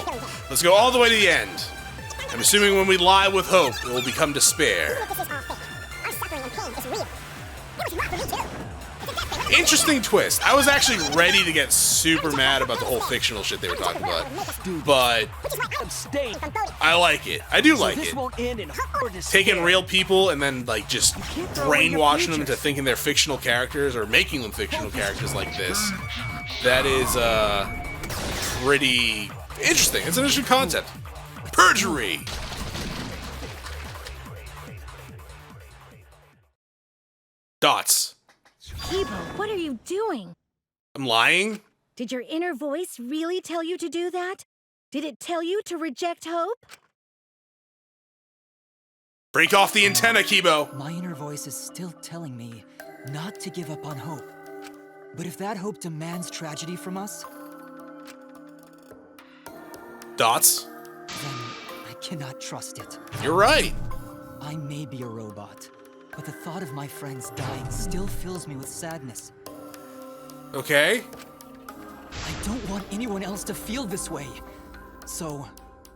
Let's go all the way to the end. I'm assuming when we lie with hope, it will become despair. Interesting twist. I was actually ready to get super mad about the whole fictional shit they were talking about. But I like it. I do like it. Taking real people and then like just brainwashing them into thinking they're fictional characters or making them fictional characters like this. That is pretty interesting. It's an interesting concept. Perjury. Dots. Kibo, what are you doing? I'm lying? Did your inner voice really tell you to do that? Did it tell you to reject hope? Break off the antenna, Kibo. My inner voice is still telling me not to give up on hope. But if that hope demands tragedy from us, Dots. then I cannot trust it. You're right. I may be a robot, but the thought of my friends dying still fills me with sadness. Okay. I don't want anyone else to feel this way. So,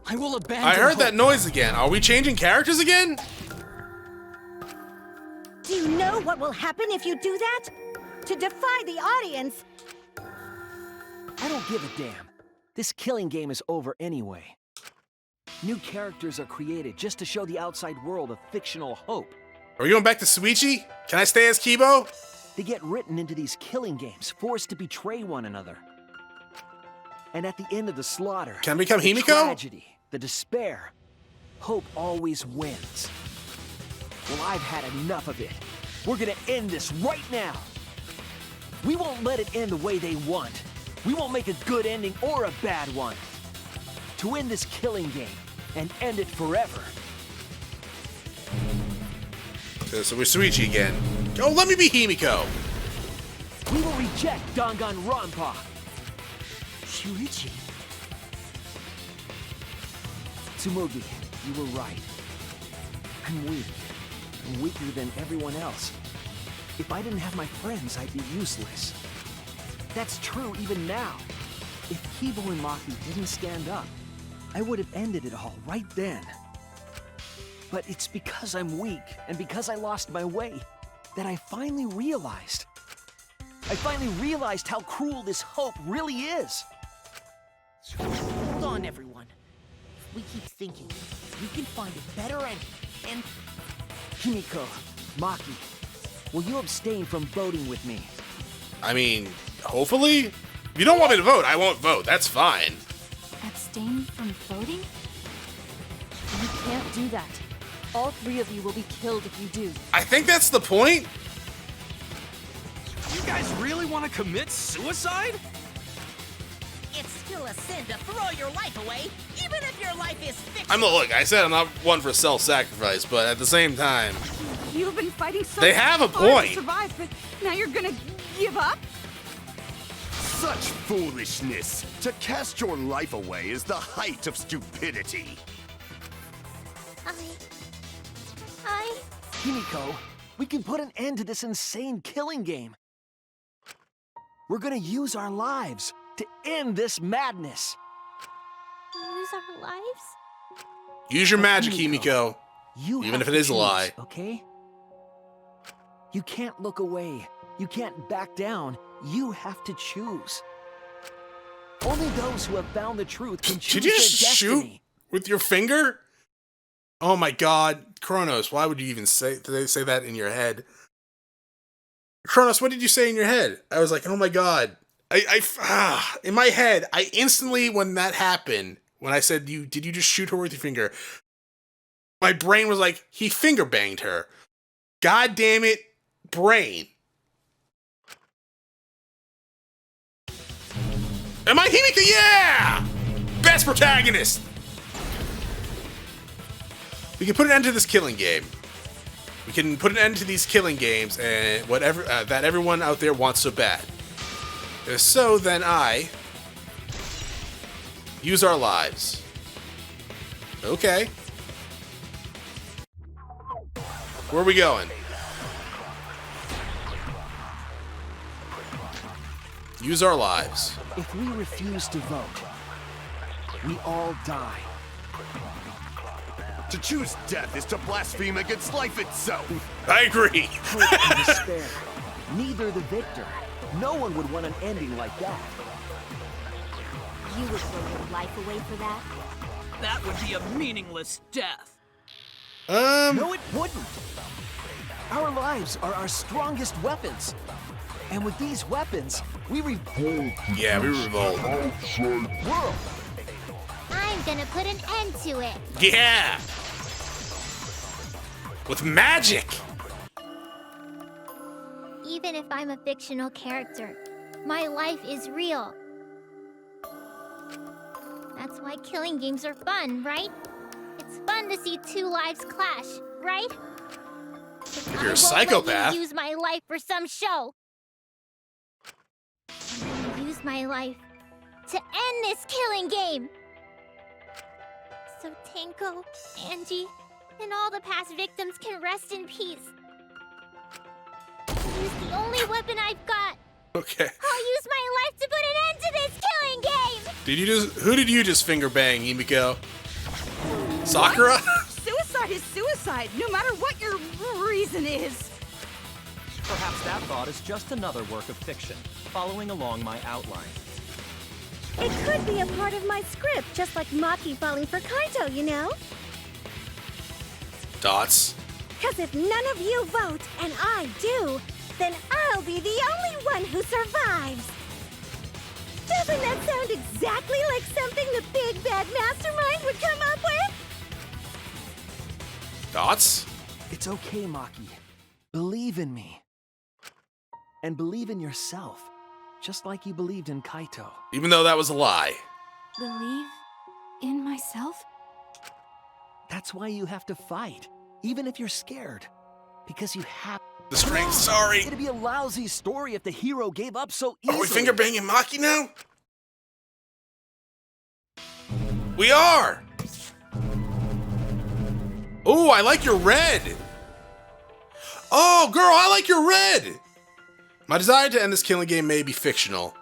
I will abandon I heard hope. that noise again. Are we changing characters again? Do you know what will happen if you do that? To defy the audience! I don't give a damn. This killing game is over anyway. New characters are created just to show the outside world a fictional hope. Are we going back to Suichi? Can I stay as Kibo? They get written into these killing games, forced to betray one another. And at the end of the slaughter, Can I become the Himiko? tragedy, the despair, hope always wins. Well, I've had enough of it. We're gonna end this right now. We won't let it end the way they want. We won't make a good ending or a bad one. To end this killing game and end it forever. So we're Suichi again. Oh, let me be Himiko. We will reject Danganronpa. Shuichi. Tsumugi, you were right. I'm weak. I'm weaker than everyone else. If I didn't have my friends, I'd be useless. That's true even now. If Kibo and Maki didn't stand up, I would have ended it all right then. But it's because I'm weak and because I lost my way that I finally realized. I finally realized how cruel this hope really is. Hold on, everyone. If we keep thinking, we can find a better ending, and... Kimiko, Maki, will you abstain from voting with me? I mean, hopefully? If you don't want me to vote, I won't vote. That's fine. Abstain from voting? You can't do that. All three of you will be killed if you do. I think that's the point. You guys really want to commit suicide? It's still a sin to throw your life away, even if your life is fictional. Look, I said I'm not one for self-sacrifice, but at the same time, You've been fighting so they have a hard point. to survive, but now you're gonna give up? Such foolishness! To cast your life away is the height of stupidity. Kimiko, we can put an end to this insane killing game. We're gonna use our lives to end this madness. Use our lives? Use your magic, Himiko. You Even have if it to is a choose, lie. Okay? You can't look away. You can't back down. You have to choose. Only those who have found the truth can choose Did you their just shoot destiny. with your finger? Oh my god. Chronos, why would you even say that in your head? Chronos, what did you say in your head? I was like, oh my god. In my head, I instantly, when that happened, when I said, did you just shoot her with your finger? My brain was like, he finger banged her. God damn it, brain. Am I Himiko? Yeah! Best protagonist! We can put an end to this killing game. We can put an end to these killing games and whatever that everyone out there wants so bad. If so, then I use our lives. Okay. Where are we going? Use our lives. If we refuse to vote, we all die. To choose death is to blaspheme against life itself. I agree. Hope and despair. Neither the victor. No one would want an ending like that. You would throw your life away for that? That would be a meaningless death. No, it wouldn't. Our lives are our strongest weapons. And with these weapons, we revolt. Yeah, we revolt. World. I'm gonna put an end to it. Yeah! With magic! Even if I'm a fictional character, my life is real. That's why killing games are fun, right? It's fun to see two lives clash, right? If you're a psychopath. I won't use my life for some show. I'm gonna use my life to end this killing game. So Tenko, Angie, and all the past victims can rest in peace. I'll use the only weapon I've got. Okay. I'll use my life to put an end to this killing game! Who did you just finger bang, Himiko? Sakura? Suicide is suicide, no matter what your reason is. Perhaps that thought is just another work of fiction, following along my outline. It could be a part of my script, just like Maki falling for Kaito, you know? Dots. Because if none of you vote, and I do, then I'll be the only one who survives. Doesn't that sound exactly like something the big bad mastermind would come up with? Dots? It's okay, Maki. Believe in me. And believe in yourself. Just like you believed in Kaito. Even though that was a lie. Believe in myself? That's why you have to fight, even if you're scared. Because you have the strength. Sorry. It'd be a lousy story if the hero gave up so easily. Are we finger banging Maki now? We are! Oh, I like your red! Oh, girl, I like your red! My desire to end this killing game may be fictional,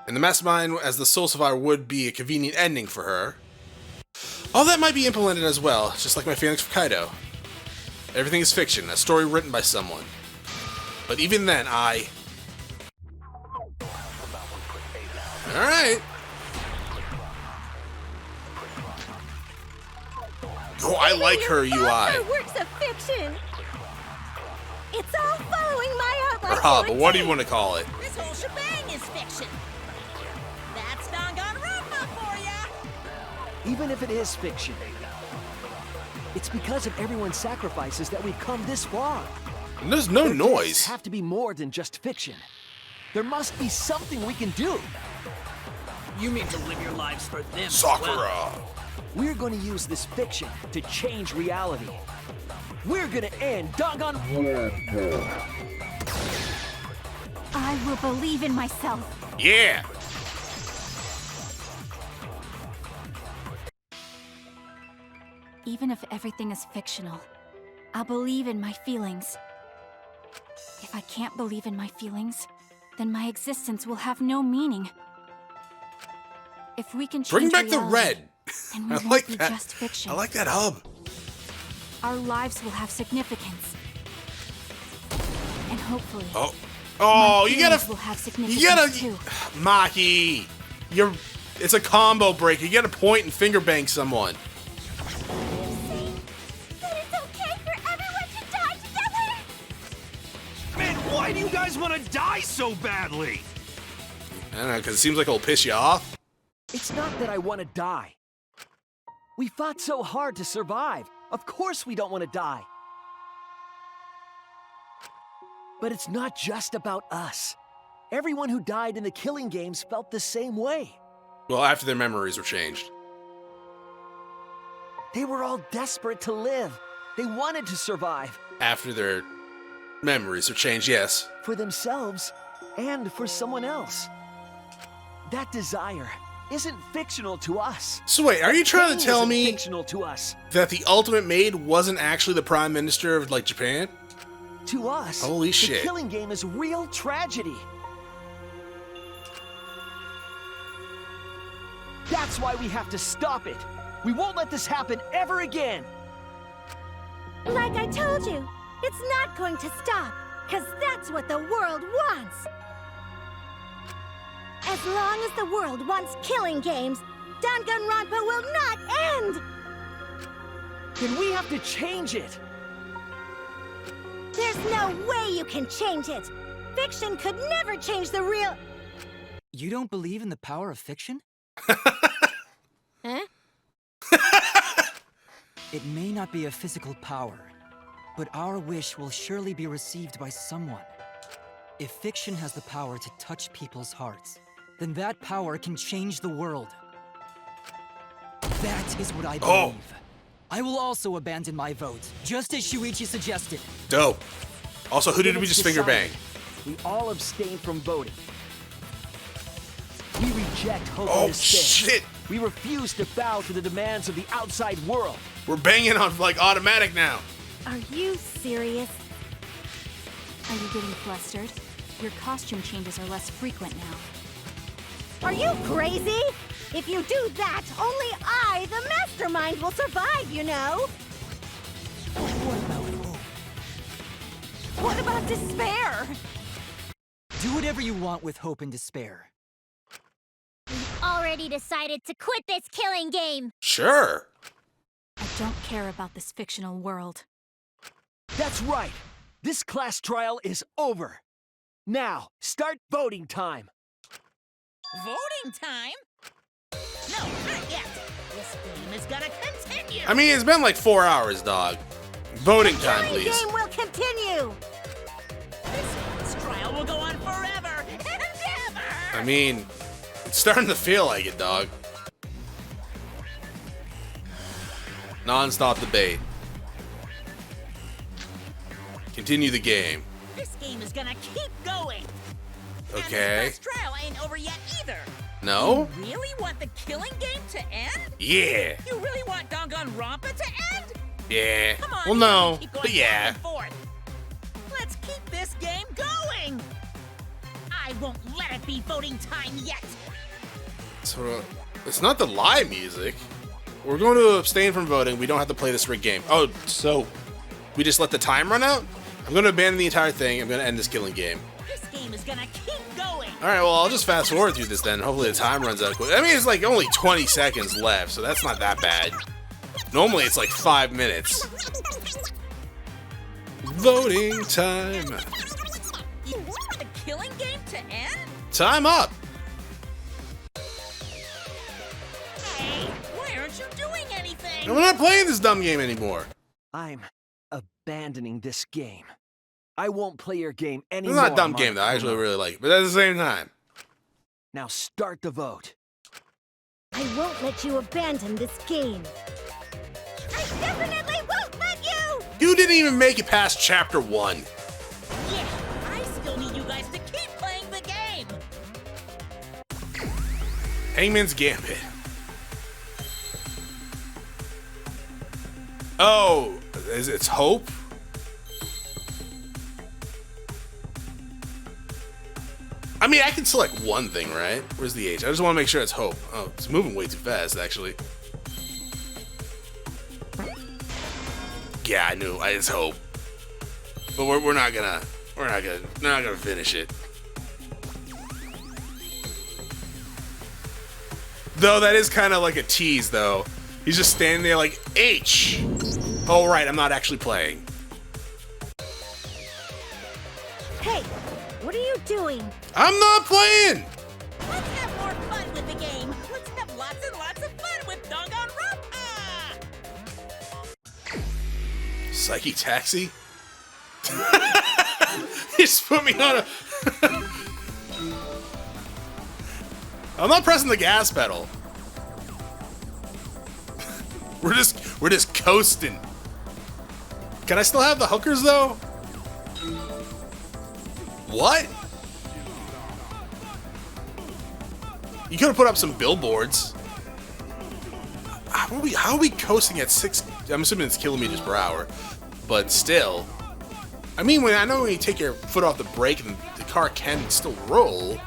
and the mastermind as the sole survivor would be a convenient ending for her. All that might be implemented as well, just like my feelings for Kaito. Everything is fiction, a story written by someone. But even then, Alright. Oh, I like her UI. Are works of fiction. It's all following my outline. Or hub, but what do you want to call it? This whole shebang is fiction. That's Danganronpa for ya! Even if it is fiction, it's because of everyone's sacrifices that we've come this far. And there's no noise. Have to be more than just fiction. There must be something we can do. You mean to live your lives for them? Sakura! We're going to use this fiction to change reality. We're going to end Danganronpa. I will believe in myself. Yeah! Even if everything is fictional, I'll believe in my feelings. If I can't believe in my feelings, then my existence will have no meaning. If we can Bring change back the reality, red. then we I won't like be that. just fiction. I like that hub. Our lives will have significance. And hopefully, Oh, my you feelings gotta, will have significance you gotta, too. Maki, it's a combo break. You gotta point and finger bang someone. That it's okay for everyone to die together. Man, why do you guys want to die so badly? I don't know, because it seems like it'll piss you off. It's not that I want to die. We fought so hard to survive. Of course we don't want to die. But it's not just about us. Everyone who died in the killing games felt the same way. Well, after their memories were changed. They were all desperate to live. They wanted to survive. After their memories were changed, yes. For themselves and for someone else. That desire isn't fictional to us. So wait, are you trying Pain to tell isn't me fictional to us? that the Ultimate Maid wasn't actually the Prime Minister of, like, Japan? To us, Holy shit. the killing game is real tragedy. That's why we have to stop it. We won't let this happen ever again. Like I told you, it's not going to stop, because that's what the world wants. As long as the world wants killing games, Danganronpa will not end! Then we have to change it. There's no way you can change it! Fiction could never change the real... You don't believe in the power of fiction? Huh? It may not be a physical power, but our wish will surely be received by someone. If fiction has the power to touch people's hearts, then that power can change the world. That is what I believe. I will also abandon my vote, just as Shuichi suggested. Dope. Also, who did we just finger bang? We all abstain from voting. We reject hope Oh, and despair. shit. We refuse to bow to the demands of the outside world. We're banging on, like, automatic now. Are you serious? Are you getting flustered? Your costume changes are less frequent now. Are you crazy? If you do that, only I, the mastermind, will survive, you know? What about despair? Do whatever you want with hope and despair. Already decided to quit this killing game. Sure. I don't care about this fictional world. That's right. This class trial is over. Now, start voting time. Voting time? No, not yet. This game is gonna continue. I mean, it's been like 4 hours, dog. Voting time, Killing please. game will continue! This trial will go on forever and ever. I mean, it's starting to feel like it, dog. Non-stop debate. Continue the game. This game is gonna keep going. Okay. And this trial ain't over yet either. No? You really want the killing game to end? Yeah. You really want Danganronpa to end? Yeah. Come on, Well, you no, keep going but yeah. back and forth. Let's keep this game going. I won't let it be voting time yet. So, it's not the live music. We're going to abstain from voting. We don't have to play this rigged game. Oh, so we just let the time run out? I'm going to abandon the entire thing. I'm going to end this killing game. This game is gonna keep going. All right, well, I'll just fast forward through this then. Hopefully the time runs out quick. I mean, it's like only 20 seconds left, so that's not that bad. Normally it's like 5 minutes. Voting time. You want the killing game to end? Time up. Hey, why aren't you doing anything? I'm not playing this dumb game anymore. I'm abandoning this game. I won't play your game It's anymore. not a dumb game though. I actually really like it, but at the same time. Now start the vote. I won't let you abandon this game. I definitely won't let you! You didn't even make it past chapter 1. Yeah, I still need you guys to keep playing the game. Hangman's Gambit. Oh, it's Hope? I mean, I can select one thing, right? Where's the H? I just want to make sure it's Hope. Oh, it's moving way too fast, actually. Yeah, I knew it's Hope, but we're not gonna finish it. Though that is kind of like a tease, though. He's just standing there like H. Oh right, I'm not actually playing. Hey, what are you doing? I'm not playing. Let's have more fun with the game. Let's have lots and lots of fun with Danganronpa. Psyche Taxi? You just put me on a... I'm not pressing the gas pedal. We're just coasting. Can I still have the hookers though? What? You could have put up some billboards. How are we coasting at 6? I'm assuming it's kilometers per hour, but still. I mean, I know when you take your foot off the brake and the car can still roll.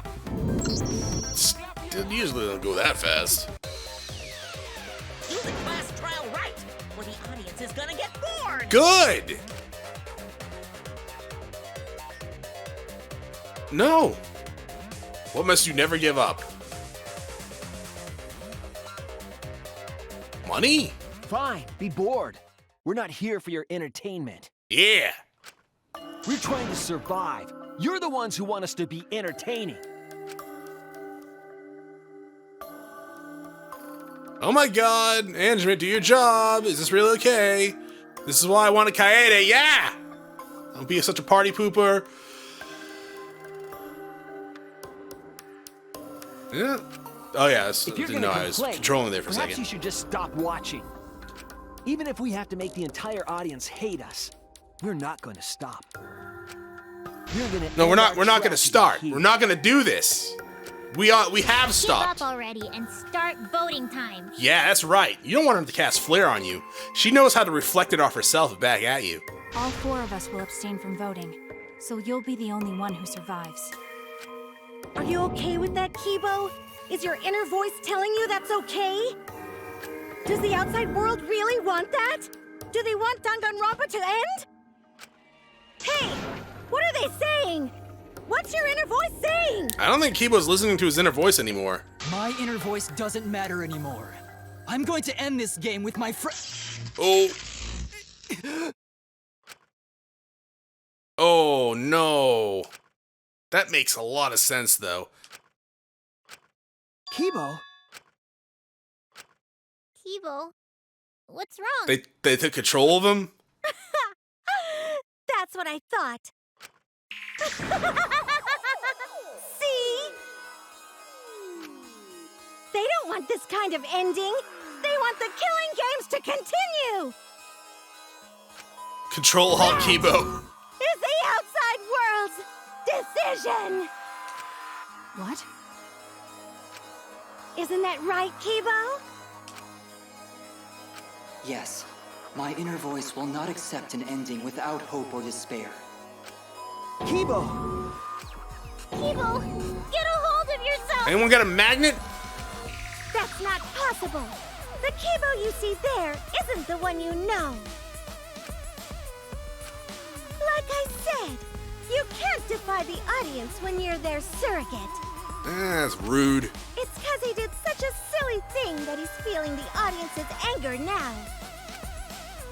It usually doesn't go that fast. Do the class trial right, or the audience is gonna get bored. Good. No. What must you never give up? Money? Fine, be bored. We're not here for your entertainment. Yeah. We're trying to survive. You're the ones who want us to be entertaining. Oh my god, Management, do your job. Is this really okay? This is why I want a Kaede, yeah! Don't be such a party pooper. Yeah. Oh yeah, I didn't know I was controlling there for a perhaps second. you should just stop watching. Even if we have to make the entire audience hate us, we're not going to stop. No, we're not gonna start. We're not gonna do this. We have stopped. Give up already and start voting time. Yeah, that's right. You don't want her to cast flare on you. She knows how to reflect it off herself back at you. All 4 of us will abstain from voting, so you'll be the only one who survives. Are you okay with that, Kibo? Is your inner voice telling you that's okay? Does the outside world really want that? Do they want Danganronpa to end? Hey! What are they saying? What's your inner voice saying? I don't think Kibo's listening to his inner voice anymore. My inner voice doesn't matter anymore. I'm going to end this game with my friend. Oh. Oh no. That makes a lot of sense though. Kibo? Kibo, what's wrong? They took control of him? That's what I thought. See? They don't want this kind of ending. They want the killing games to continue. Control Alt Kibo. Is the outside world's decision. What? Isn't that right, Kibo? Yes, my inner voice will not accept an ending without hope or despair. Kibo! Kibo, get a hold of yourself! Anyone got a magnet? That's not possible. The Kibo you see there isn't the one you know. Like I said, you can't defy the audience when you're their surrogate. That's rude. It's because he did such a silly thing that he's feeling the audience's anger now.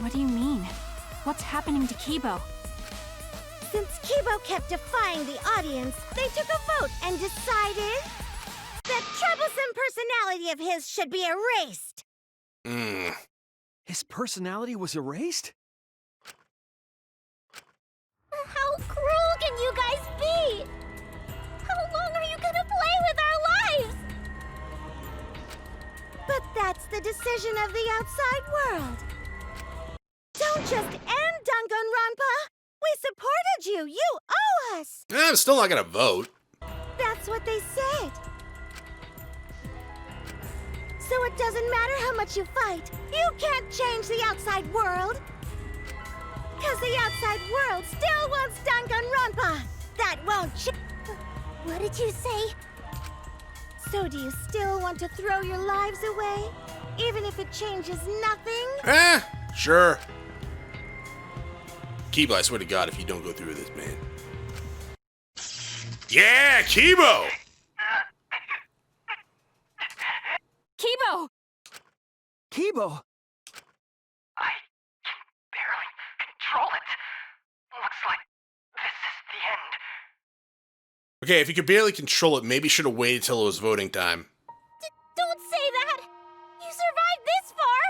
What do you mean? What's happening to Kibo? Since Kibo kept defying the audience, they took a vote and decided that troublesome personality of his should be erased. His personality was erased? How cruel can you guys be? How long are you gonna play with our lives? But that's the decision of the outside world. Don't just end Danganronpa! We supported you! You owe us! I'm still not gonna vote. That's what they said. So it doesn't matter how much you fight, you can't change the outside world! Cause the outside world still wants Danganronpa! That won't What did you say? So do you still want to throw your lives away? Even if it changes nothing? Sure. Kibo, I swear to God, if you don't go through with this, man. Yeah, Kibo! Kibo! Kibo! I can barely control it. Looks like this is the end. Okay, if you could barely control it, maybe you should have waited till it was voting time. Don't say that! You survived this far!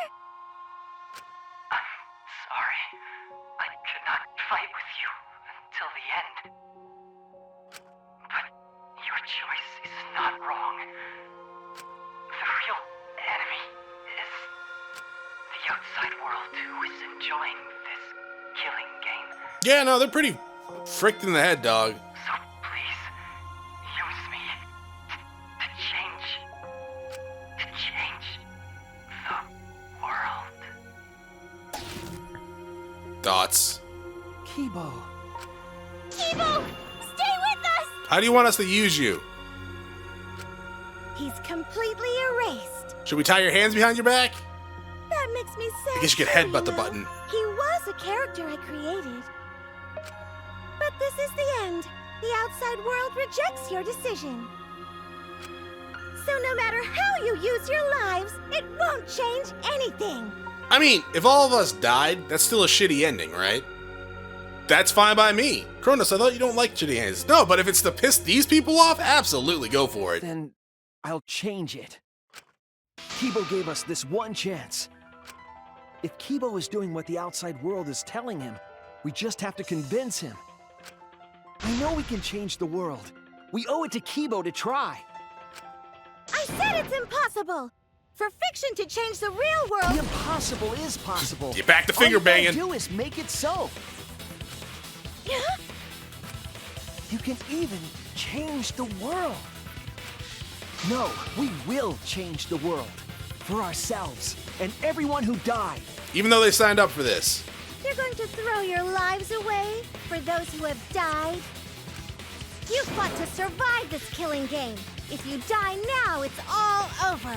Sorry. I could not fight with you until the end. But your choice is not wrong. The real enemy is the outside world who is enjoying this killing game. Yeah, no, they're pretty fricked in the head, dog. So please, use me to change the world. Dots. Kibo. Kibo! Stay with us! How do you want us to use you? He's completely erased. Should we tie your hands behind your back? That makes me sad. I guess you could headbutt the button. He was a character I created. But this is the end. The outside world rejects your decision. So no matter how you use your lives, it won't change anything. I mean, if all of us died, that's still a shitty ending, right? That's fine by me. Chronos, I thought you don't like shitty endings. No, but if it's to piss these people off, absolutely go for it. Then I'll change it. Kibo gave us this one chance. If Kibo is doing what the outside world is telling him, we just have to convince him. I know we can change the world. We owe it to Kibo to try. I said it's impossible. For fiction to change the real world... The impossible is possible. Get back to finger banging. All you gotta do is make it so. You can even change the world. No, we will change the world. For ourselves and everyone who died. Even though they signed up for this. You're going to throw your lives away for those who have died? You fought to survive this killing game. If you die now, it's all over.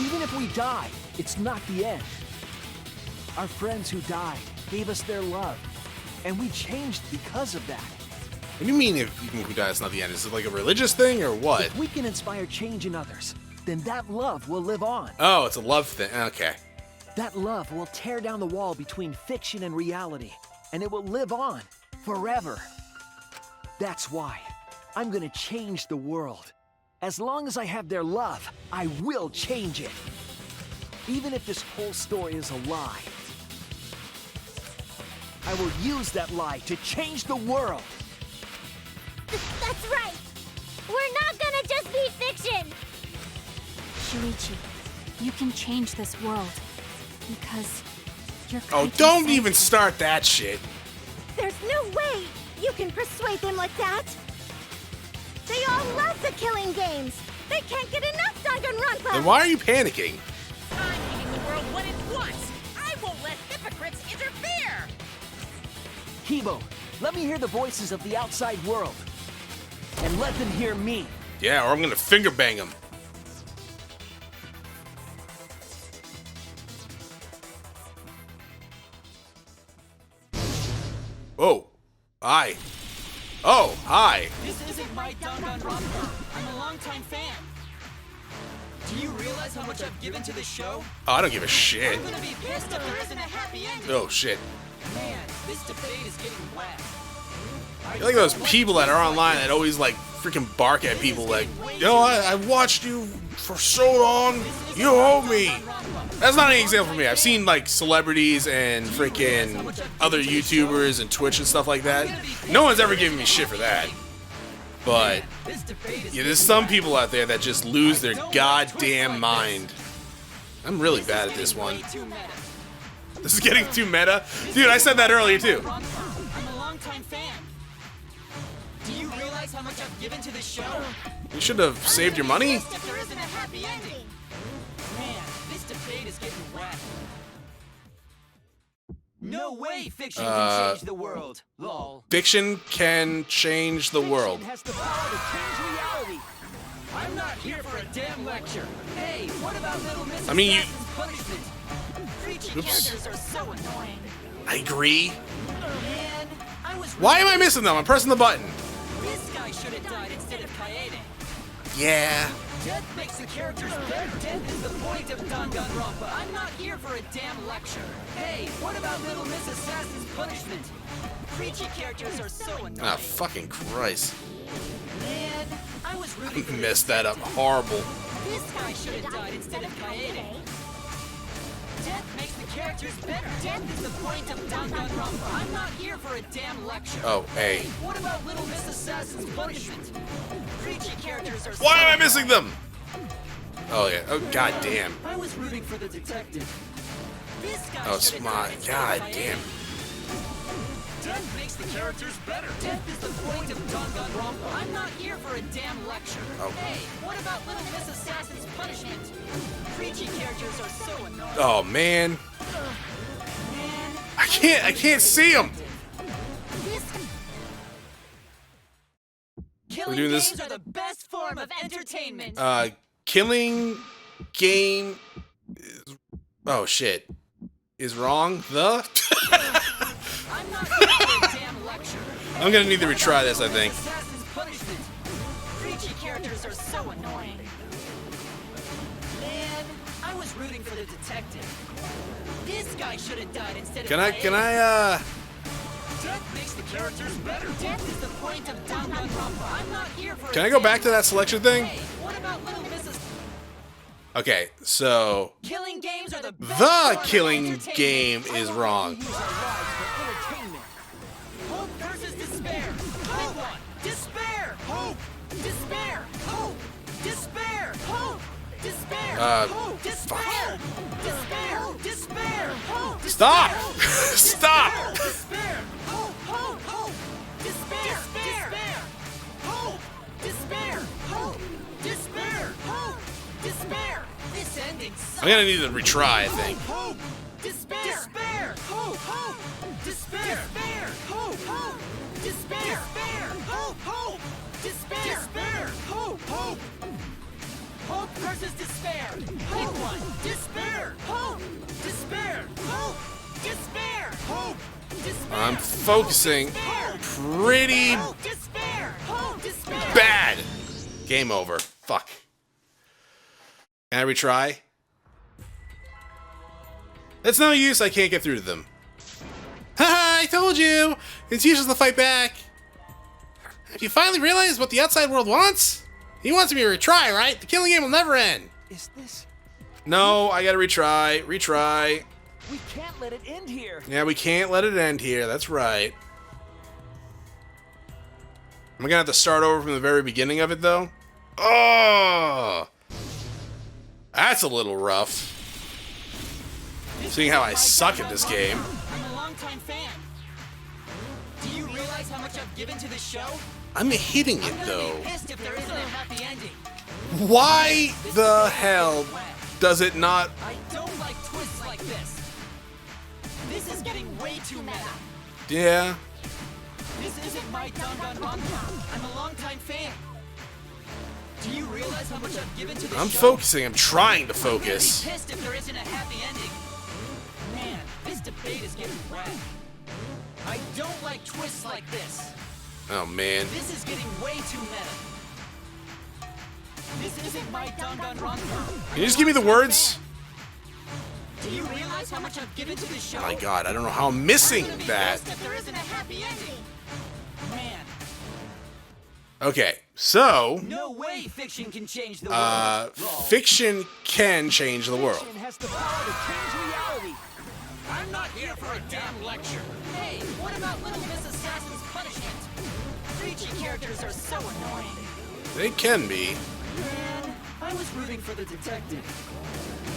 Even if we die, it's not the end. Our friends who died gave us their love, and we changed because of that. What do you mean even if we die, it's not the end? Is it like a religious thing or what? If we can inspire change in others, then that love will live on. Oh, it's a love thing. Okay. That love will tear down the wall between fiction and reality, and it will live on forever. That's why I'm gonna change the world. As long as I have their love, I will change it. Even if this whole story is a lie. I will use that lie to change the world. That's right. We're not gonna just be fiction. Shuichi, you can change this world. Because you're Oh, don't even start that shit. There's no way you can persuade them like that. They all love the killing games. They can't get enough Danganronpa. Then why are you panicking? I'm eating the world when it wants. I won't let hypocrites interfere. Kibo, let me hear the voices of the outside world. And let them hear me. Yeah, or I'm gonna finger bang him. Oh, hi. Oh, hi. This isn't my Danganronpa. I'm a longtime fan. Do you realize how much I've given to the show? Oh, I don't give a shit. I'm gonna be pissed if there isn't a happy ending. Oh shit. Man, this debate is getting wet. You're like those people that are online that always like freaking bark at people like, yo, I've watched you for so long, you owe me. That's not an example for me. I've seen like celebrities and freaking other YouTubers and Twitch and stuff like that. No one's ever given me shit for that. But yeah, there's some people out there that just lose their goddamn mind. I'm really bad at this one. This is getting too meta. Dude, I said that earlier too. I'm a longtime fan. Do you realize how much I've given to the show? You should have saved your money. If there isn't a happy ending. Man, this debate is getting wet. No way fiction can change the world. Lol. Fiction can change the world. Fiction has the power to change reality. I'm not here for a damn lecture. Hey, what about Little Miss I mean, you. Punishment? Preachy characters are so annoying. I agree. Man, I was Why am I missing them? I'm pressing the button. This guy should have died instead of Kaede. Yeah. Death makes the characters better. Death is the point of Danganronpa. I'm not here for a damn lecture. Hey, what about Little Miss Assassin's Punishment? Preachy characters are so annoying. Ah, fucking Christ. Man, I was rooting for Messed that up horrible. This guy should have died instead of Kaede. Death makes the characters better. Death is the point of Danganronpa. I'm not here for a damn lecture. Oh, hey. What about Little Miss Assassin's Punishment? Preachy characters are Why am I missing them? Oh, yeah. Oh, god damn. I was rooting for the detective. This guy Oh, should have smart. died instead God of Kaede. damn. Death makes the characters better. Death is the point of Danganronpa. I'm not here for a damn lecture. Oh. Hey, what about Little Miss Assassin's Punishment? Preachy characters are so annoying. Oh, man. Man, I can't see them. Killing doing games this. are the best form of entertainment. Killing game is, oh shit, is wrong. The I'm not here for a damn lecture. I'm gonna need to retry this, I think. Assassin's Punishment. Preachy characters are so annoying. Man, I was rooting for the detective. This guy should have died instead of Can I Death makes the characters better. Death is the point of Danganronpa. I'm not here for can I go back to that selection thing? Hey, what about Little Mrs. Okay, so Killing games are the best the form of killing entertainment. game is wrong. Use our lives for entertainment. Hope versus despair. Pick one. Despair. Hope. Despair. Hope. Despair. Hope. Despair. Hope. Despair. Despair. Despair. Hope. Stop! Despair. Stop! Despair. Hope. Hope. Hope. Despair. Despair. Hope. Despair. Hope. Despair. Hope. Despair. This ending sucks. I'm gonna need to retry, I think. Hope. Despair. Despair. Hope. Hope. Despair. Despair. Hope. Hope. Despair. Despair. Hope. Hope. Despair. Despair. Hope. Hope. Hope versus despair. Pick one. Despair. Hope. Despair. Hope. Despair. Hope. Despair. I'm focusing pretty Despair. Hope. Despair. bad. Game over. Fuck. Can I retry? It's no use, I can't get through to them. Haha, I told you! It's useless to fight back. Have you finally realized what the outside world wants? He wants me to retry, right? The killing game will never end. Is this? No, I gotta retry. Retry. We can't let it end here. Yeah, we can't let it end here. That's right. Am I gonna have to start over from the very beginning of it, though? Oh! That's a little rough. Seeing how I suck at this game. I'm a longtime fan. Do you realize how much I've given to this show? I'm hitting it, though. Pissed if there isn't a happy ending. Why the hell does it not... I don't like twists like this. This is getting way too meta. Yeah. This isn't my Danganronpa. I'm a longtime fan. Do you realize how much I've given to this I'm show? focusing. I'm trying to I'm gonna be focus. pissed if there isn't a happy ending. Man, this debate is getting wet. I don't like twists like this. Oh, man. This is getting way too meta. This isn't my Danganronpa. Can you just give me the words? Do you realize how much I've given to this show? Oh my god, I don't know how I'm missing that. There isn't a happy ending. Man. Okay, so No way fiction can change the world. fiction can change the world. Fiction has the power to change reality. I'm not here for a damn lecture. Hey, what about Little Miss Assassin's punishment? Preachy characters are so annoying. They can be. Man, I was rooting for the detective.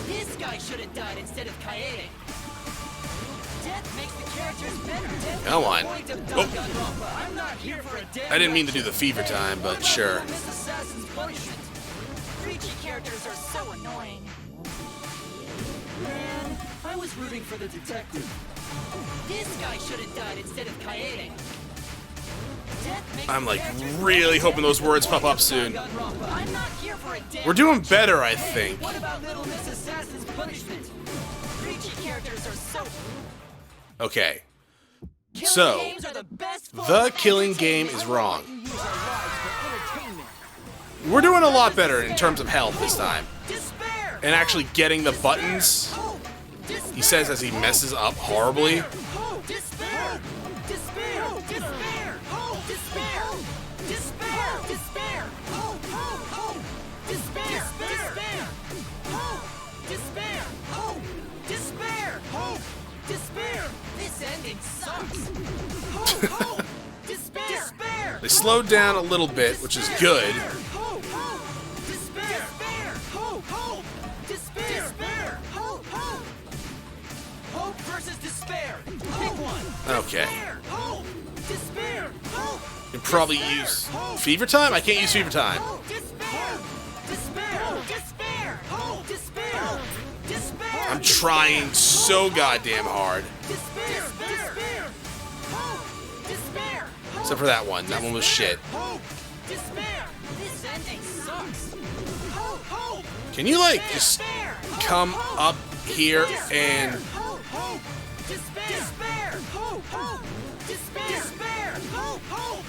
This guy should have died instead of Kaede. Death makes the characters better. Death Come on. is the point of Oh. Danganronpa. I'm not here for a damn I didn't mean to do the fever time, but sure. Miss Assassin's punishment. Preachy characters are so annoying. Man, I was rooting for the detective. This guy should have died instead of Kaede. I'm like really hoping those words pop up soon. I'm not here for a damn We're doing better, I think. What about Little Miss Assassin's punishment? Preachy characters are so... Okay. So, the killing game is wrong. We're doing a lot better in terms of health this time. And actually getting the buttons, he says as he messes up horribly. Despair! Despair! Despair! Despair! Despair! Despair! Hope! Hope! Hope! Despair! Despair! Hope! Despair! Hope! Despair! Hope! Despair! This ending sucks! Hope! Hope! Despair! Despair! They slowed down a little bit, which is good. Hope! Hope! Despair! Despair! Hope! Hope! Despair! Despair! Hope! Hope! Hope versus despair! Pick one! Okay. Hope! Despair! Hope! You can probably use fever time? I can't use fever time. Despair! Despair! Despair! Hope! Despair! Despair! I'm trying so goddamn hard. Despair! Despair! Hope! Despair! Except for that one. That one was shit. Hope! Despair! This ending sucks! Hope! Hope! Can you, like, just come up here and... Hope! Hope! Despair! Despair! Hope! Hope! Despair! Despair! Hope! Hope!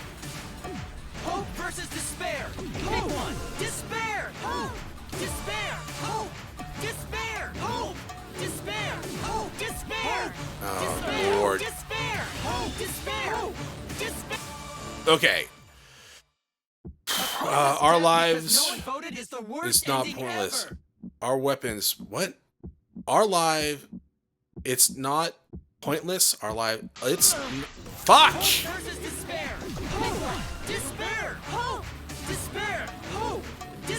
Hope versus despair! Pick one! Despair! Hope! Despair! Hope! Despair! Hope! Despair! Hope! Despair! Oh, Lord. Despair! Hope! Despair! Hope! Despair! Okay. Our lives No one voted is the worst is not ending pointless. ever. Our weapons... What? Our life... It's not pointless. Our life... It's... Fuck! Versus despair! Hope! Despair! Hope! Despair! Hope!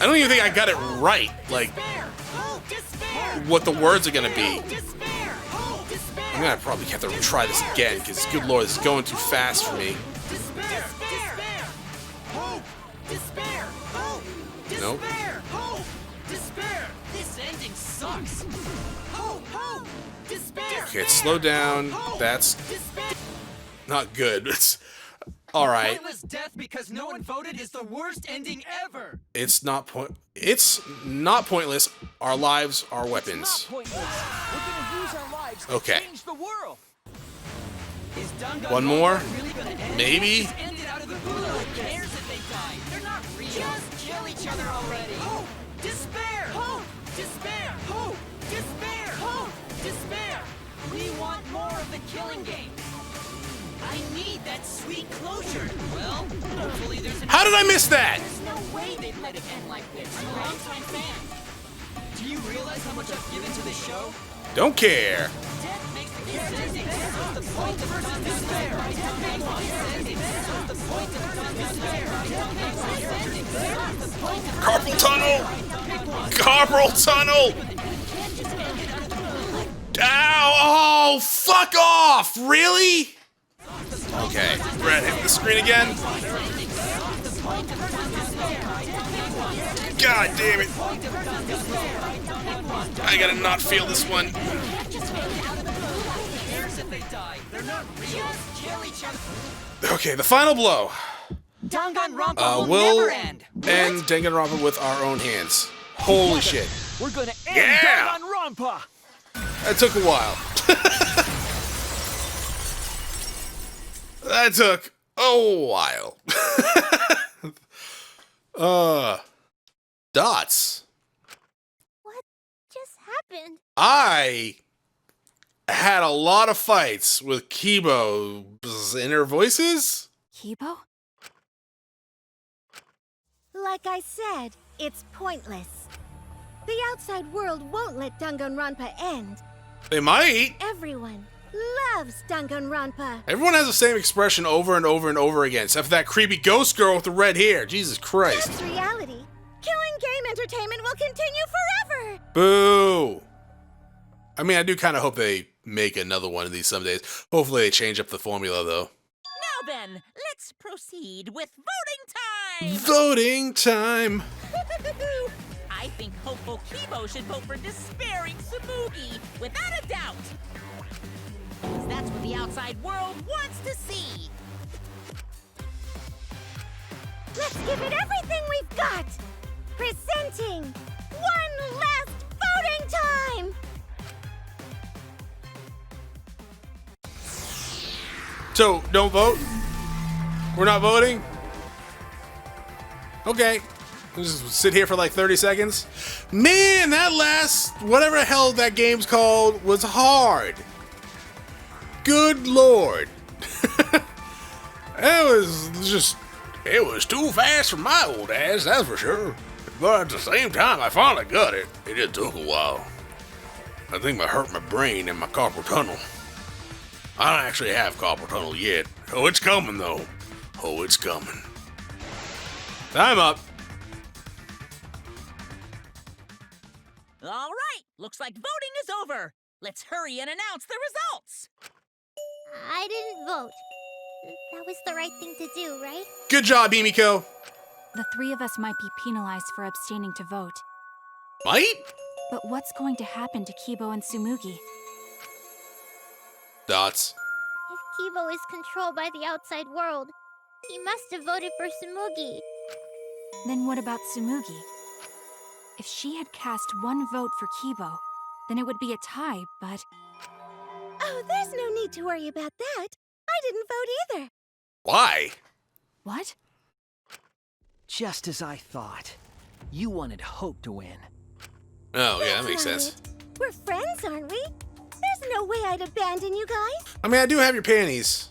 I don't even think I got it right. Like, what the words are gonna be. I'm gonna probably have to try this again, because good lord, this is going too fast for me. Despair! Despair! Hope! Despair! Hope! Nope. Despair! Hope! Despair! This ending sucks! Hope! Hope! Despair! Okay, slow down. That's not good. It's alright. Pointless death because no one voted is the worst ending ever! It's not pointless. Our lives are weapons. Pointless. We're gonna use our lives to Okay. change the world! Is One more? really gonna end? Maybe? Just end it out of the blue. Who cares if they die? They're not real. Just kill each other already. Hope! Despair! Hope! Despair! Hope! Despair! Hope! Despair! We want more of the killing game. I need that sweet closure. Well, hopefully there's How did I miss that? There's no way they'd let it end like this. I'm a longtime fan. Do you realize how much I've given to this show? Don't care. Death makes the characters exist. The point of despair. Death makes the ending. The point of despair. Death makes the ending. The point of Carpal tunnel! Carpal tunnel! Ow! Oh, fuck off! Really? Okay, Brett, hit the screen again. God damn it! I gotta not feel this one. Okay, the final blow. Danganronpa will We'll never end. end Danganronpa with our own hands. Holy shit. We're gonna end Yeah! Danganronpa. That took a while. That took a while. Dots. What just happened? I had a lot of fights with Kibo's inner voices. Kibo? Like I said, it's pointless. The outside world won't let Danganronpa end. They might. Everyone loves Danganronpa. Everyone has the same expression over and over and over again, except for that creepy ghost girl with the red hair. Jesus Christ. That's reality. Killing game entertainment will continue forever. Boo. I mean, I do kind of hope they make another one of these some days. Hopefully they change up the formula, though. Now then, let's proceed with voting time! Voting time! I think hopeful Kibo should vote for despairing Tsumugi, without a doubt! Because that's what the outside world wants to see! Let's give it everything we've got! Presenting one last voting time! So, don't vote? We're not voting? Okay. We'll just sit here for like 30 seconds. Man, that last, whatever the hell that game's called, was hard. Good lord. It was too fast for my old ass, that's for sure. But at the same time, I finally got it. It just took a while. I think I hurt my brain and my carpal tunnel. I don't actually have carpal tunnel yet. Oh, it's coming, though. Oh, it's coming. Time up. All right, looks like voting is over. Let's hurry and announce the results. I didn't vote. That was the right thing to do, right? Good job, Emiko. The three of us might be penalized for abstaining to vote. Might? But what's going to happen to Kibo and Tsumugi? Dots. If Kibo is controlled by the outside world, he must have voted for Tsumugi. Then what about Tsumugi? If she had cast one vote for Kibo, then it would be a tie, but... Oh, there's no need to worry about that. I didn't vote either. Why? What? Just as I thought. You wanted Hope to win. Oh, yeah, that That's makes not sense. it. We're friends, aren't we? There's no way I'd abandon you guys. I mean, I do have your panties.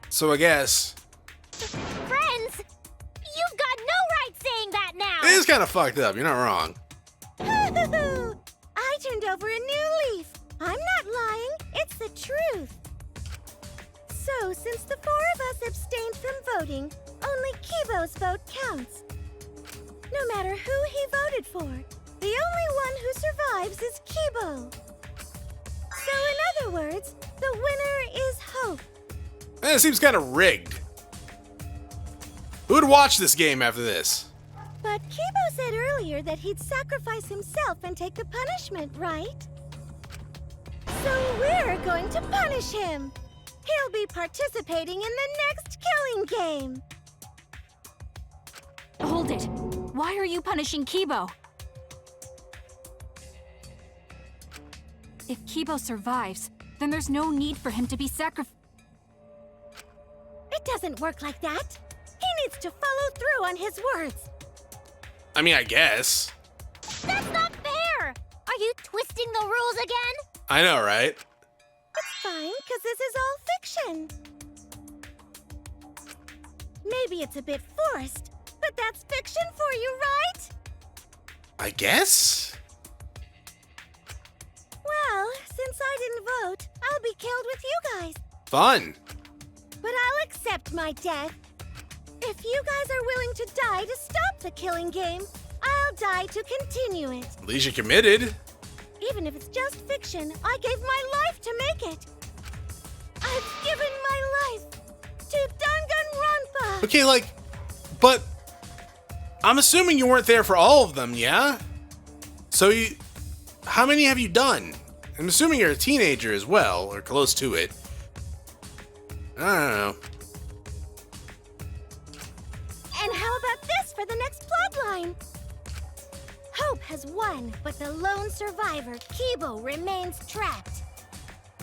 So I guess. Friends? You've got no right saying that now! It is kind of fucked up, you're not wrong. I turned over a new leaf. I'm not lying. It's the truth. So, since the four of us abstained from voting, only Kibo's vote counts. No matter who he voted for, the only one who survives is Kibo. So, in other words, the winner is Hope. It seems kind of rigged. Who would watch this game after this? But Kibo said earlier that he'd sacrifice himself and take the punishment, right? So we're going to punish him. He'll be participating in the next killing game. Hold it. Why are you punishing Kibo? If Kibo survives, then there's no need for him to be sacrificed. It doesn't work like that. He needs to follow through on his words. I mean, I guess. That's not fair! Are you twisting the rules again? I know, right? It's fine, because this is all fiction. Maybe it's a bit forced, but that's fiction for you, right? I guess? Well, since I didn't vote, I'll be killed with you guys. Fun. But I'll accept my death. If you guys are willing to die to stop the killing game, I'll die to continue it. At least you're committed. Even if it's just fiction, I gave my life to make it. I've given my life to Danganronpa. Okay, but I'm assuming you weren't there for all of them, yeah? So how many have you done? I'm assuming you're a teenager as well, or close to it. I don't know. And how about this for the next plotline? Hope has won, but the lone survivor, Kibo, remains trapped.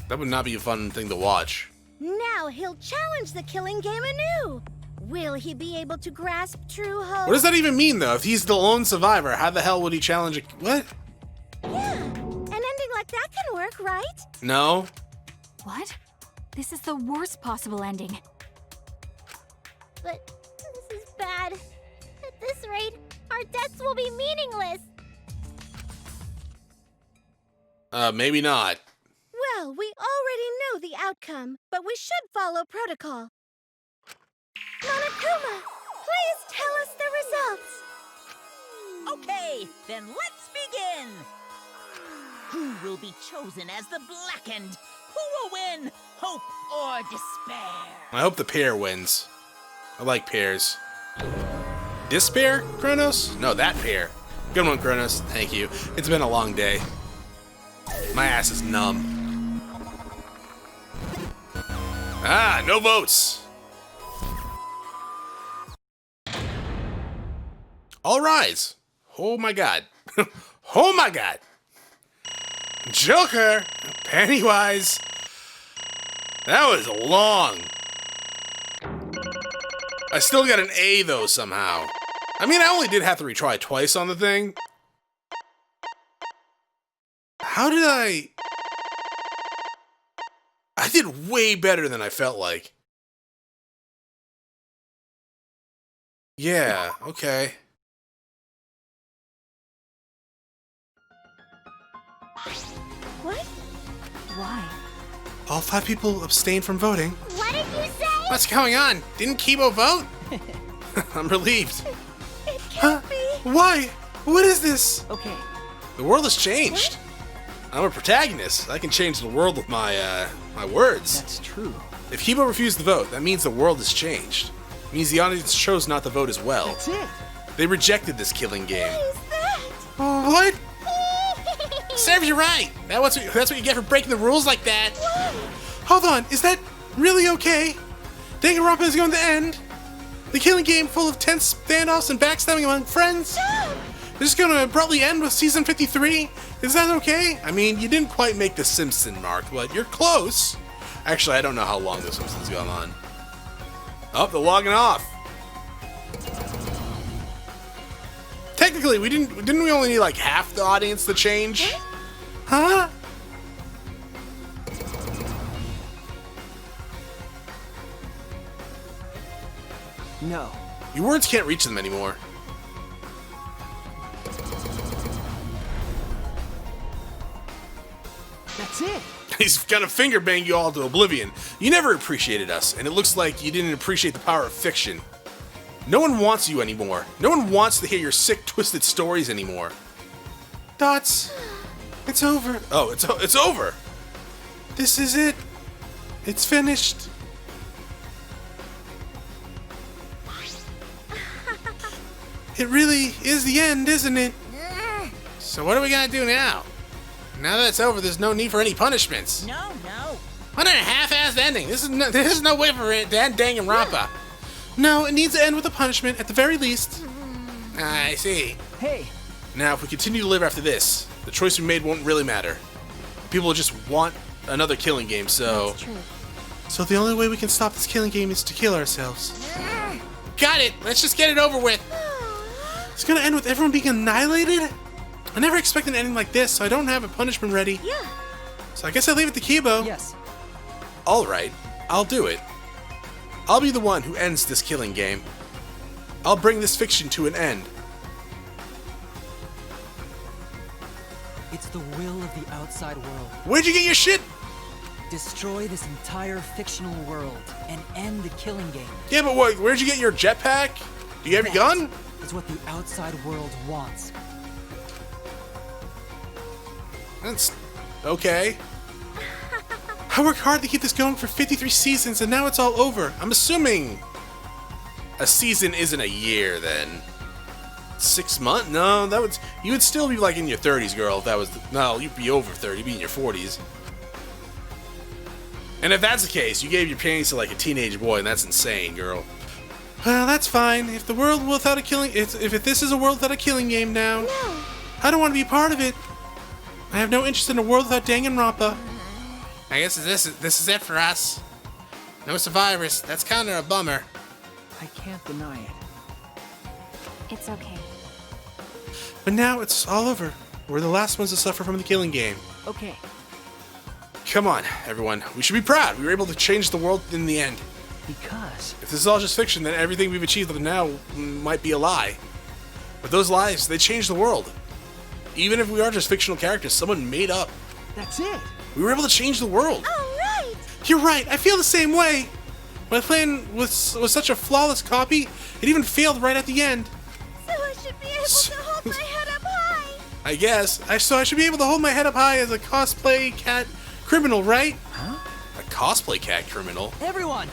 That would not be a fun thing to watch. Now he'll challenge the killing game anew. Will he be able to grasp true hope? What does that even mean, though? If he's the lone survivor, how the hell would he challenge a... What? Yeah, an ending like that can work, right? No. What? This is the worst possible ending. But this is bad. At this rate, our deaths will be meaningless. Maybe not. Well, we already know the outcome, but we should follow protocol. Monokuma, please tell us the results. Okay, then let's begin. Who will be chosen as the Blackened? Who will win? Hope or despair? I hope the pair wins. I like pairs. This pair, Chronos? No, that pair. Good one, Chronos. Thank you. It's been a long day. My ass is numb. Ah, no votes. All rise. Oh my god. Oh my god. Joker. Pennywise. That was long. I still got an A though somehow. I mean, I only did have to retry twice on the thing. How did I did way better than I felt like. Yeah, okay. What? Why? All 5 people abstained from voting. What did you say? What's going on? Didn't Kibo vote? I'm relieved. It can't be. Why? What is this? Okay. The world has changed. I'm a protagonist. I can change the world with my my words. That's true. If Kibo refused to vote, that means the world has changed. It means the audience chose not to vote as well. That's it. They rejected this killing game. What is that? What? Serves you right. That's what you get for breaking the rules like that. What? Hold on, is that really okay? Danganronpa is going to end. The killing game full of tense standoffs and backstabbing among friends. They're just going to abruptly end with season 53. Is that okay? I mean, you didn't quite make the Simpson mark, but you're close. Actually, I don't know how long the Simpsons gone on. Oh, they're logging off. Technically, didn't we only need like half the audience to change? Huh? No. Your words can't reach them anymore. That's it. He's gonna finger bang you all to oblivion. You never appreciated us, and it looks like you didn't appreciate the power of fiction. No one wants you anymore. No one wants to hear your sick, twisted stories anymore. Dots, it's over. Oh, it's over. This is it. It's finished. It really is the end, isn't it? So what are we gonna do now? Now that it's over, there's no need for any punishments. No. What a half-assed ending. This is no way for it, Danganronpa. No, it needs to end with a punishment, at the very least. I see. Hey. Now, if we continue to live after this, the choice we made won't really matter. People will just want another killing game, so... That's true. So the only way we can stop this killing game is to kill ourselves. Got it! Let's just get it over with! It's gonna end with everyone being annihilated? I never expected an ending like this, so I don't have a punishment ready. Yeah. So I guess I leave it to Kibo. Yes. Alright, I'll do it. I'll be the one who ends this killing game. I'll bring this fiction to an end. It's the will of the outside world. Where'd you get your shit? Destroy this entire fictional world and end the killing game. Yeah, but what, where'd you get your jetpack? Do you have your gun? It's what the outside world wants. That's okay. I worked hard to keep this going for 53 seasons, and now it's all over. I'm assuming a season isn't a year, then. 6 months? No, you would still be like in your 30s, girl. If that was no, you'd be over 30. You'd be in your 40s. And if that's the case, you gave your panties to like a teenage boy, and that's insane, girl. Well, that's fine. If the world without a killing, if this is a world without a killing game now, I don't want to be a part of it. I have no interest in a world without Danganronpa. I guess this is it for us. No survivors. That's kind of a bummer. I can't deny it. It's okay. But now it's all over. We're the last ones to suffer from the killing game. Okay. Come on, everyone. We should be proud. We were able to change the world in the end. Because? If this is all just fiction, then everything we've achieved up to now might be a lie. But those lies, they change the world. Even if we are just fictional characters, someone made up. That's it. We were able to change the world. All right. You're right. I feel the same way. My plan was such a flawless copy, it even failed right at the end. So I should be able to hold my head up high. I guess. So I should be able to hold my head up high as a cosplay cat criminal, right? Huh? A cosplay cat criminal? Everyone!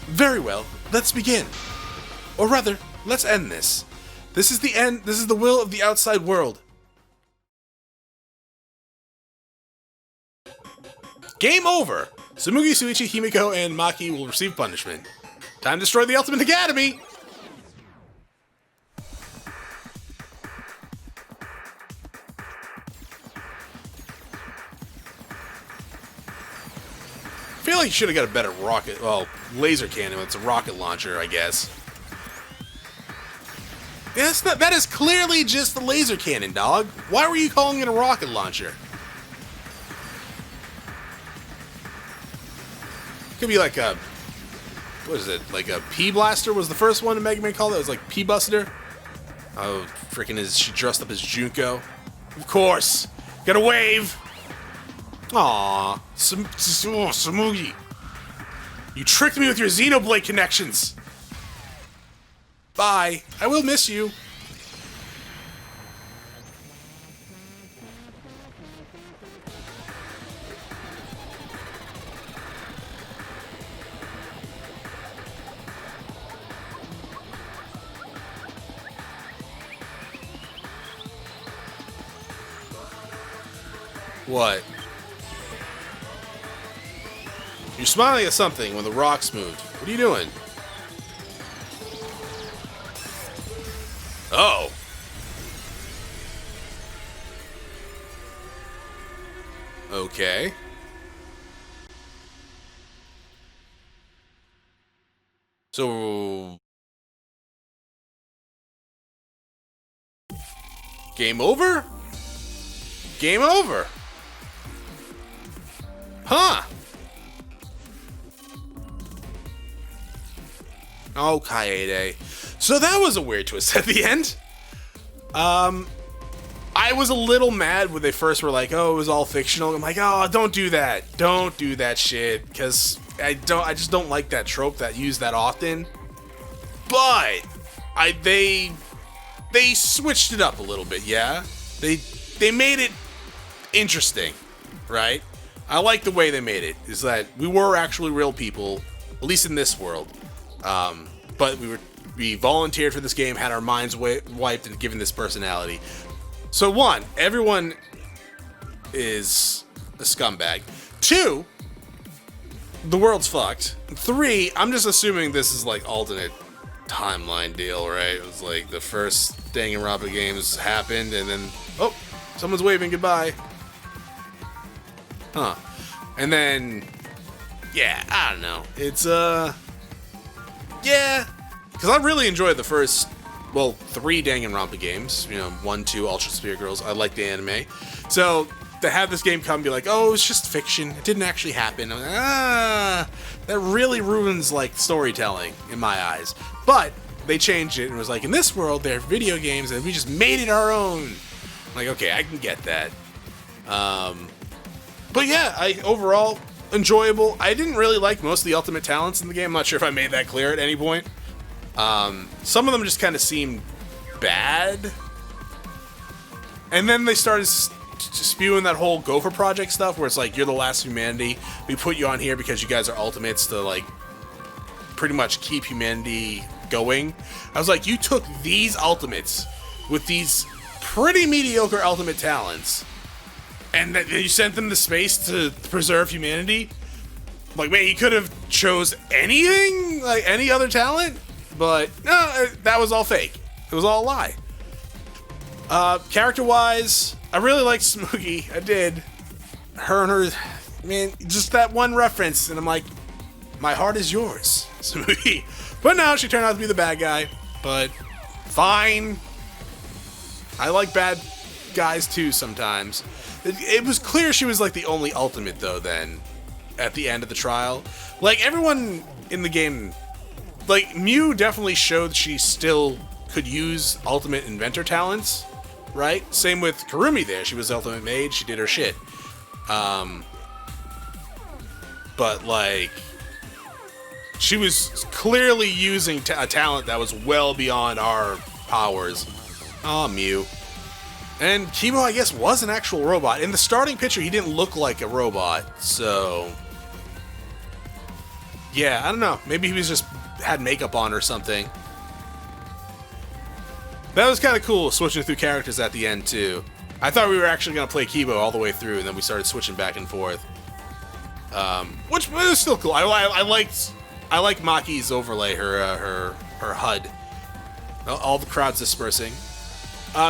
Very well. Let's begin. Or rather, let's end this. This is the end. This is the will of the outside world. Game over! Tsumugi, Suichi, Himiko, and Maki will receive punishment. Time to destroy the Ultimate Academy! I feel like you should have got a better rocket, well, laser cannon. It's a rocket launcher, I guess. Yeah, that is clearly just the laser cannon, dog. Why were you calling it a rocket launcher? Could be like a, what is it? Like a P blaster was the first one in Mega Man called it. It was like P Buster. Oh, freaking! Is she dressed up as Junko? Of course. Got a wave. Aww, Tsumugi. You tricked me with your Xenoblade connections. Bye. I will miss you. What? You're smiling at something when the rocks moved. What are you doing? Oh. Okay. So... Game over? Game over. Huh. Oh, Kaede. So that was a weird twist at the end. I was a little mad when they first were like, oh, it was all fictional. I'm like, oh, don't do that. Don't do that shit. Because I just don't like that trope that used that often. But they switched it up a little bit, yeah? They made it interesting, right? I like the way they made it, is that we were actually real people, at least in this world. But we volunteered for this game, had our minds wiped, and given this personality. So 1, everyone is a scumbag. 2, the world's fucked. 3, I'm just assuming this is like alternate timeline deal, right? It was like the first Danganronpa games happened, and then, oh, someone's waving goodbye. Huh. And then, yeah, I don't know. It's, yeah. Because I really enjoyed the first, well, 3 Danganronpa games. You know, 1, 2, Ultra Spear Girls. I like the anime. So, to have this game come and be like, oh, it's just fiction. It didn't actually happen. I'm like, that really ruins, like, storytelling in my eyes. But, they changed it and was like, in this world, they're video games and we just made it our own. I'm like, okay, I can get that. But yeah, overall, enjoyable. I didn't really like most of the ultimate talents in the game. I'm not sure if I made that clear at any point. Some of them just kind of seemed bad. And then they started spewing that whole Gopher Project stuff where it's like, you're the last humanity. We put you on here because you guys are ultimates to, like, pretty much keep humanity going. I was like, you took these ultimates with these pretty mediocre ultimate talents and then you sent them to space to preserve humanity? Like, man, you could have chose anything, like any other talent, but no, that was all fake. It was all a lie. Character-wise, I really liked Tsumugi. I did. Her and her, man, just that one reference, and I'm like, my heart is yours. Smoothie. But no, she turned out to be the bad guy. But fine. I like bad guys too sometimes. It was clear she was like the only ultimate though then at the end of the trial. Like everyone in the game, like Mew definitely showed she still could use ultimate inventor talents, right? Same with Karumi there. She was ultimate mage. She did her shit. But like she was clearly using a talent that was well beyond our powers. Aw, Mew. And Kibo, I guess, was an actual robot. In the starting picture, he didn't look like a robot, so... Yeah, I don't know. Maybe he was just had makeup on or something. That was kind of cool, switching through characters at the end, too. I thought we were actually going to play Kibo all the way through, and then we started switching back and forth. Which was still cool. I like Maki's overlay, her HUD. All the crowds dispersing.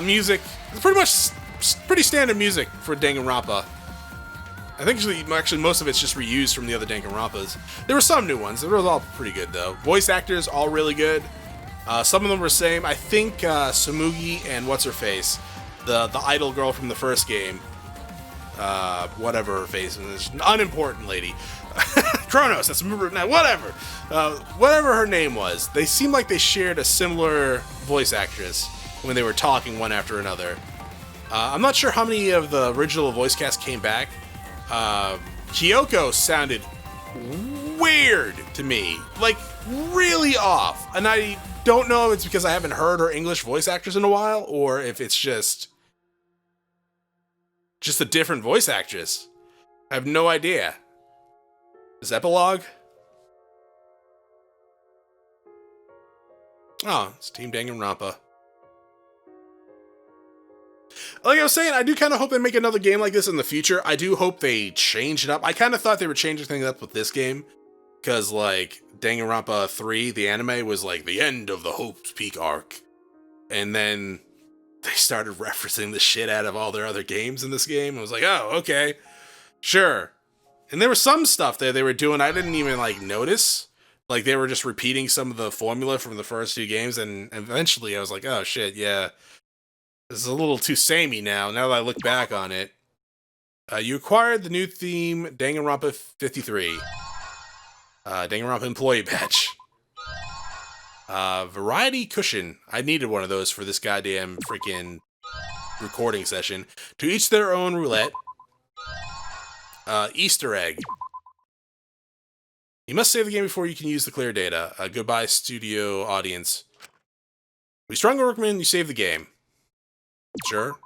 Music, pretty standard music for Danganronpa. I think actually most of it's just reused from the other Danganronpas. There were some new ones. They were all pretty good though. Voice actors all really good. Some of them were same. I think Samugi and what's her face, the idol girl from the first game, whatever her face is, unimportant lady. Chronos, that's whatever. Whatever her name was, they seemed like they shared a similar voice actress when they were talking one after another. I'm not sure how many of the original voice cast came back. Kyoko sounded weird to me, like really off, and I don't know if it's because I haven't heard her English voice actors in a while, or if it's just a different voice actress. I have no idea. Is Epilogue? Oh, it's Team Danganronpa. Like I was saying, I do kind of hope they make another game like this in the future. I do hope they change it up. I kind of thought they were changing things up with this game, because like Danganronpa 3, the anime, was like the end of the Hope's Peak arc, and then they started referencing the shit out of all their other games in this game. I was like, oh, okay, sure. And there was some stuff there they were doing I didn't even like notice. Like they were just repeating some of the formula from the first two games, and eventually I was like, oh shit, yeah. This is a little too samey now that I look back on it. You acquired the new theme, Danganronpa 53. Danganronpa Employee Badge. Variety Cushion. I needed one of those for this goddamn freaking recording session. To each their own roulette. Easter egg. You must save the game before you can use the clear data. Goodbye, studio audience. We strongly recommend you save the game. Sure,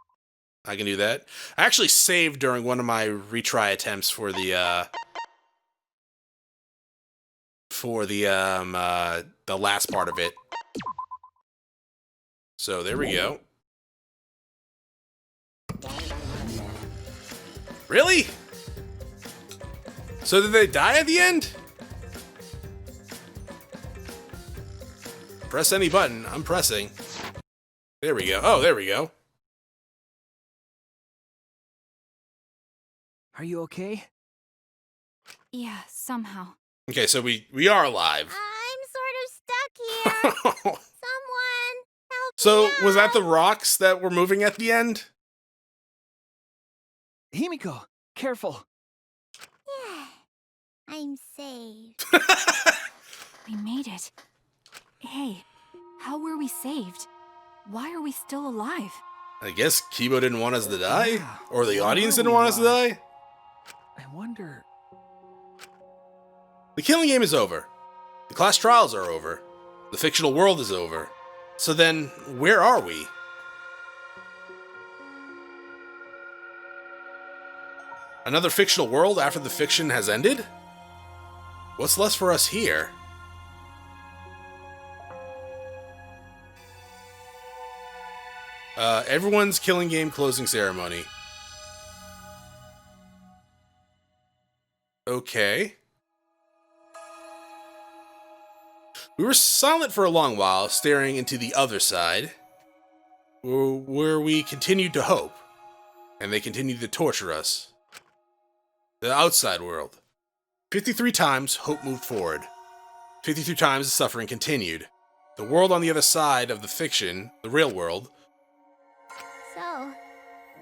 I can do that. I actually saved during one of my retry attempts for the last part of it. So there we go. Really? So did they die at the end? Press any button. I'm pressing. There we go. Oh, there we go. Are you okay? Yeah, somehow. Okay, so we are alive. I'm sort of stuck here. Someone help So me was that out. the rocks that were moving at the end? Himiko, careful. Yeah, I'm saved. We made it. Hey, how were we saved? Why are we still alive? I guess Kibo didn't want us to die? Or the audience didn't want us to die? I wonder... The killing game is over. The class trials are over. The fictional world is over. So then, where are we? Another fictional world after the fiction has ended? What's left for us here? Everyone's killing game closing ceremony. Okay. We were silent for a long while, staring into the other side, where we continued to hope, and they continued to torture us. The outside world. 53 times, hope moved forward. 52 times the suffering continued. The world on the other side of the fiction, the real world, So,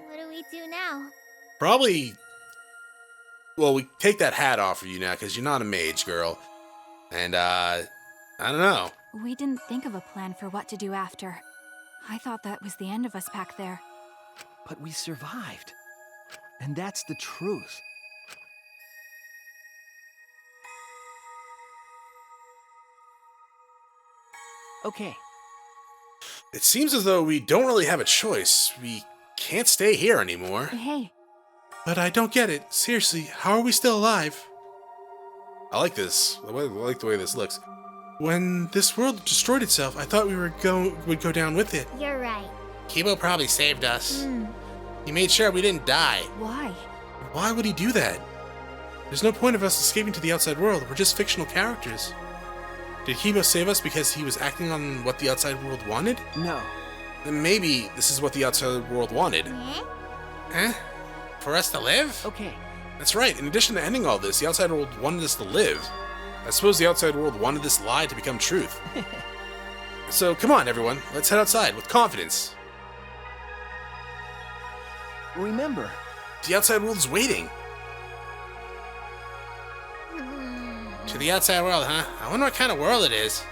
what do we do now? probably... Well, we take that hat off of you now, because you're not a mage, girl. And, I don't know. We didn't think of a plan for what to do after. I thought that was the end of us back there. But we survived. And that's the truth. Okay. It seems as though we don't really have a choice. We can't stay here anymore. Hey. But I don't get it. Seriously, how are we still alive? I like this. I like the way this looks. When this world destroyed itself, I thought we would go down with it. You're right. Kibo probably saved us. He made sure we didn't die. Why? Why would he do that? There's no point of us escaping to the outside world. We're just fictional characters. Did Kibo save us because he was acting on what the outside world wanted? No. Then maybe this is what the outside world wanted. Huh? For us to live? Okay. That's right. In addition to ending all this, the outside world wanted us to live. I suppose the outside world wanted this lie to become truth. So come on, everyone. Let's head outside with confidence. Remember, the outside world is waiting. To the outside world, huh? I wonder what kind of world it is.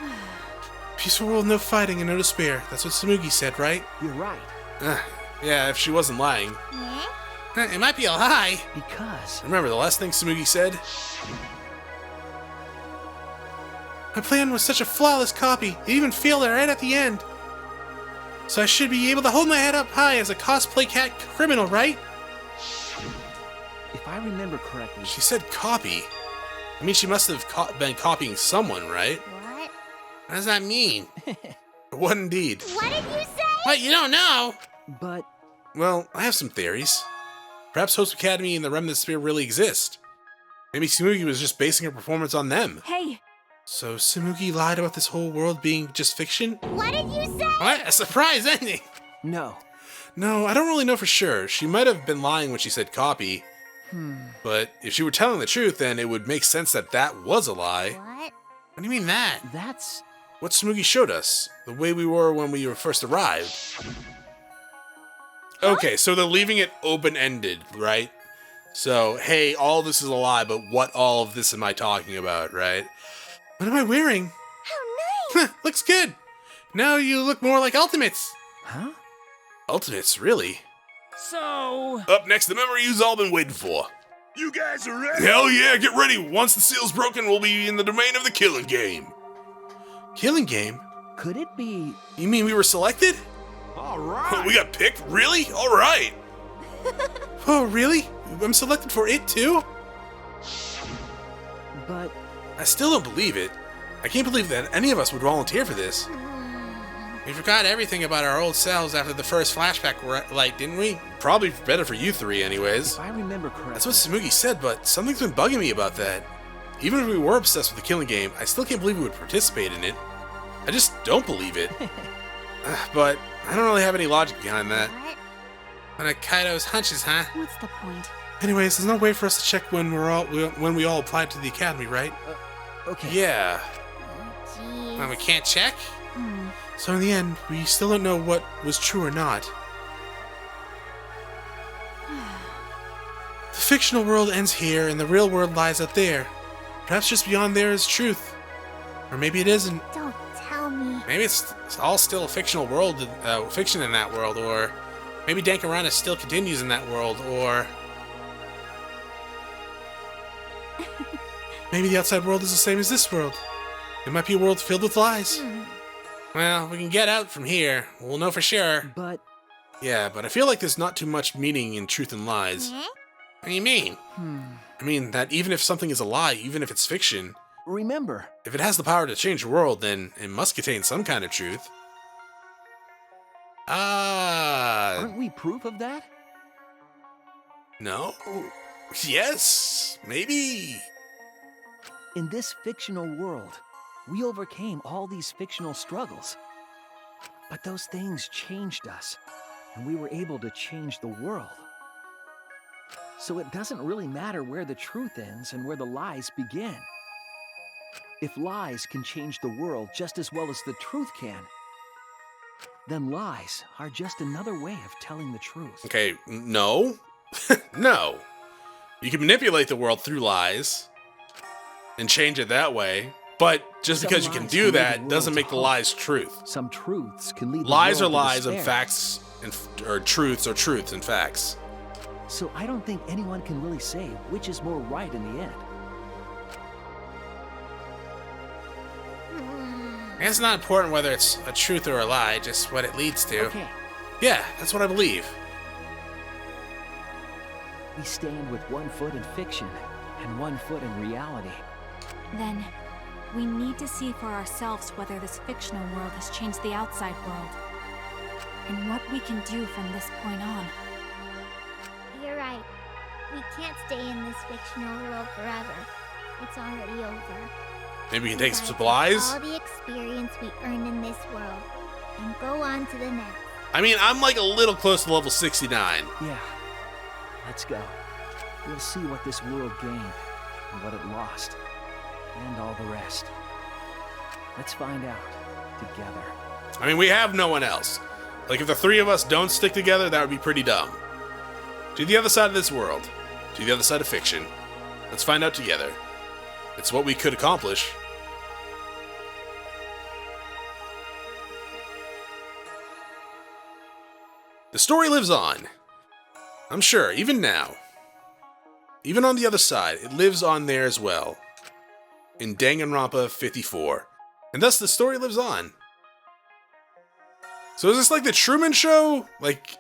Peaceful world, no fighting and no despair. That's what Tsumugi said, right? You're right. Yeah, if she wasn't lying. It might be a lie. Because... Remember the last thing Tsumugi said? My plan was such a flawless copy. It even failed right at the end. So I should be able to hold my head up high as a cosplay cat criminal, right? If I remember correctly... She said copy. I mean, she must have been copying someone, right? What? What does that mean? What indeed? What did you say? What? You don't know? But... Well, I have some theories. Perhaps Host Academy and the Remnant Sphere really exist. Maybe Tsumugi was just basing her performance on them. Hey! So Tsumugi lied about this whole world being just fiction? What did you say? What? A surprise ending! No. No, I don't really know for sure. She might have been lying when she said copy. But if she were telling the truth, then it would make sense that that was a lie. What? What do you mean that? That's... What Tsumugi showed us. The way we were when we first arrived. Okay, so they're leaving it open-ended, right? So, hey, all this is a lie, but what all of this am I talking about, right? What am I wearing? How nice! Looks good! Now you look more like Ultimates! Huh? Ultimates, really? So... Up next, the memory you've all been waiting for. You guys are ready? Hell yeah, get ready! Once the seal's broken, we'll be in the domain of the killing game. Killing game? Could it be... You mean we were selected? Alright! We got picked? Really? Alright! Oh, really? I'm selected for it too? But... I still don't believe it. I can't believe that any of us would volunteer for this. We forgot everything about our old selves after the first flashback light, didn't we? Probably better for you three anyways. If I remember correctly... That's what Tsumugi said, but something's been bugging me about that. Even if we were obsessed with the killing game, I still can't believe we would participate in it. I just don't believe it. But I don't really have any logic behind that. One of Kaido's hunches, huh? What's the point? Anyways, there's no way for us to check when we all applied to the academy, right? Okay. Yeah. Jeez. Well, we can't check? So in the end, we still don't know what was true or not. The fictional world ends here, and the real world lies out there. Perhaps just beyond there is truth. Or maybe it isn't. Don't tell me. Maybe it's all still a fictional world, fiction in that world, or maybe Danganronpa still continues in that world, or... Maybe the outside world is the same as this world. It might be a world filled with lies. Well, we can get out from here. We'll know for sure. But... Yeah, but I feel like there's not too much meaning in truth and lies. What do you mean? I mean that even if something is a lie, even if it's fiction... Remember... If it has the power to change the world, then it must contain some kind of truth. Aren't we proof of that? No? Yes? Maybe? In this fictional world, we overcame all these fictional struggles. But those things changed us, and we were able to change the world. So it doesn't really matter where the truth ends and where the lies begin. If lies can change the world just as well as the truth can, then lies are just another way of telling the truth. Okay, no. No. You can manipulate the world through lies and change it that way, but just because you can do that doesn't make the lies truth. Some truths can lead lies the are world to lies and despair. facts or truths are truths and facts. So I don't think anyone can really say which is more right in the end. It's not important whether it's a truth or a lie, just what it leads to. Okay. Yeah, that's what I believe. We stand with 1 foot in fiction and 1 foot in reality. Then, we need to see for ourselves whether this fictional world has changed the outside world, and what we can do from this point on. You're right. We can't stay in this fictional world forever. It's already over. Maybe we can take some Gotta supplies? all the experience we earned in this world and go on to the next. I mean, I'm like a little close to level 69. Yeah. Let's go. We'll see what this world gained and what it lost, and all the rest. Let's find out together. I mean, we have no one else. Like, if the three of us don't stick together, that would be pretty dumb. To the other side of this world. To the other side of fiction. Let's find out together. It's what we could accomplish. The story lives on. I'm sure, even now. Even on the other side, it lives on there as well. In Danganronpa 54. And thus the story lives on. So is this like the Truman Show? Like,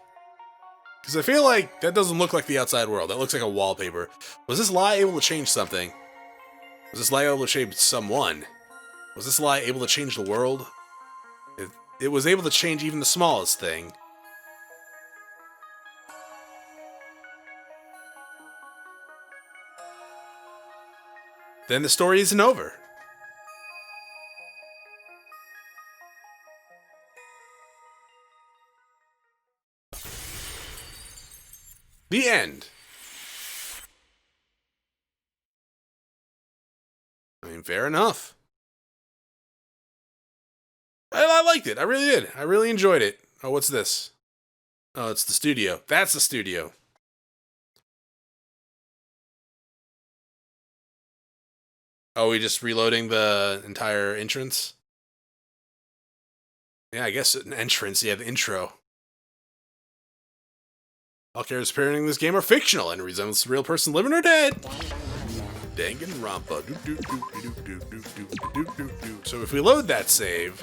because I feel like that doesn't look like the outside world. That looks like a wallpaper. Was this lie able to change something? Was this lie able to change someone? Was this lie able to change the world? It was able to change even the smallest thing. Then the story isn't over. The end. I mean, fair enough. I liked it. I really did. I really enjoyed it. Oh, what's this? Oh, it's the studio. That's the studio. Oh, we just reloading the entire entrance? Yeah, I guess an entrance. Yeah, the intro. All characters appearing in this game are fictional and resemble a real person living or dead. Danganronpa. So if we load that save,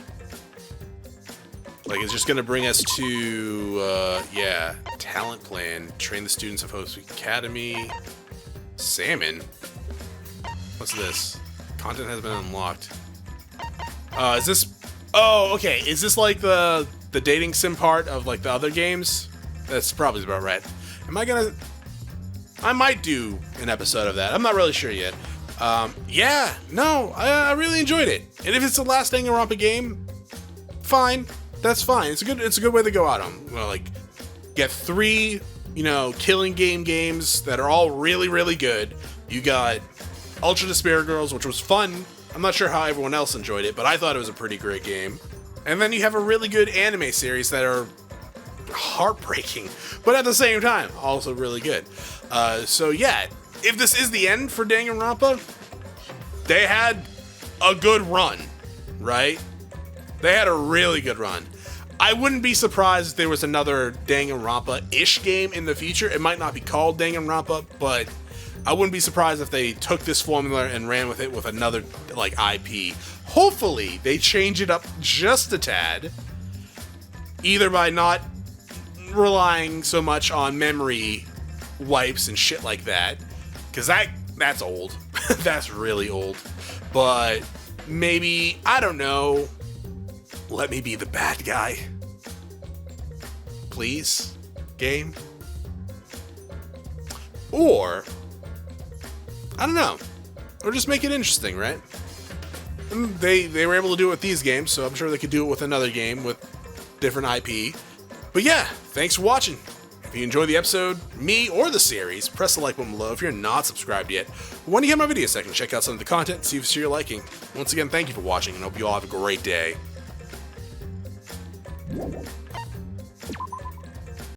like it's just gonna bring us to, yeah, talent plan. Train the students of Host Academy. Salmon. What's this? Content has been unlocked. Is this? Oh, okay. Is this like the dating sim part of like the other games? That's probably about right. I might do an episode of that. I'm not really sure yet. Yeah, no, I really enjoyed it. And if it's the last Danganronpa game, fine. That's fine. It's a good way to go out on. Well, like, get 3, killing games that are all really, really good. You got Ultra Despair Girls, which was fun. I'm not sure how everyone else enjoyed it, but I thought it was a pretty great game. And then you have a really good anime series that are heartbreaking, but at the same time, also really good. So yeah, if this is the end for Danganronpa, they had a good run, right? They had a really good run. I wouldn't be surprised if there was another Danganronpa-ish game in the future. It might not be called Danganronpa, but I wouldn't be surprised if they took this formula and ran with it with another, like, IP. Hopefully, they change it up just a tad, either by not relying so much on memory wipes and shit like that, because that's old. That's really old. But maybe, I don't know, let me be the bad guy. Please, game. Or, I don't know, or just make it interesting, right? They were able to do it with these games, so I'm sure they could do it with another game with different IP. But yeah, thanks for watching, If you enjoyed the episode, me, or the series, press the like button below if you're not subscribed yet. When you get my video section, check out some of the content, see if it's to your liking. Once again, thank you for watching, and hope you all have a great day.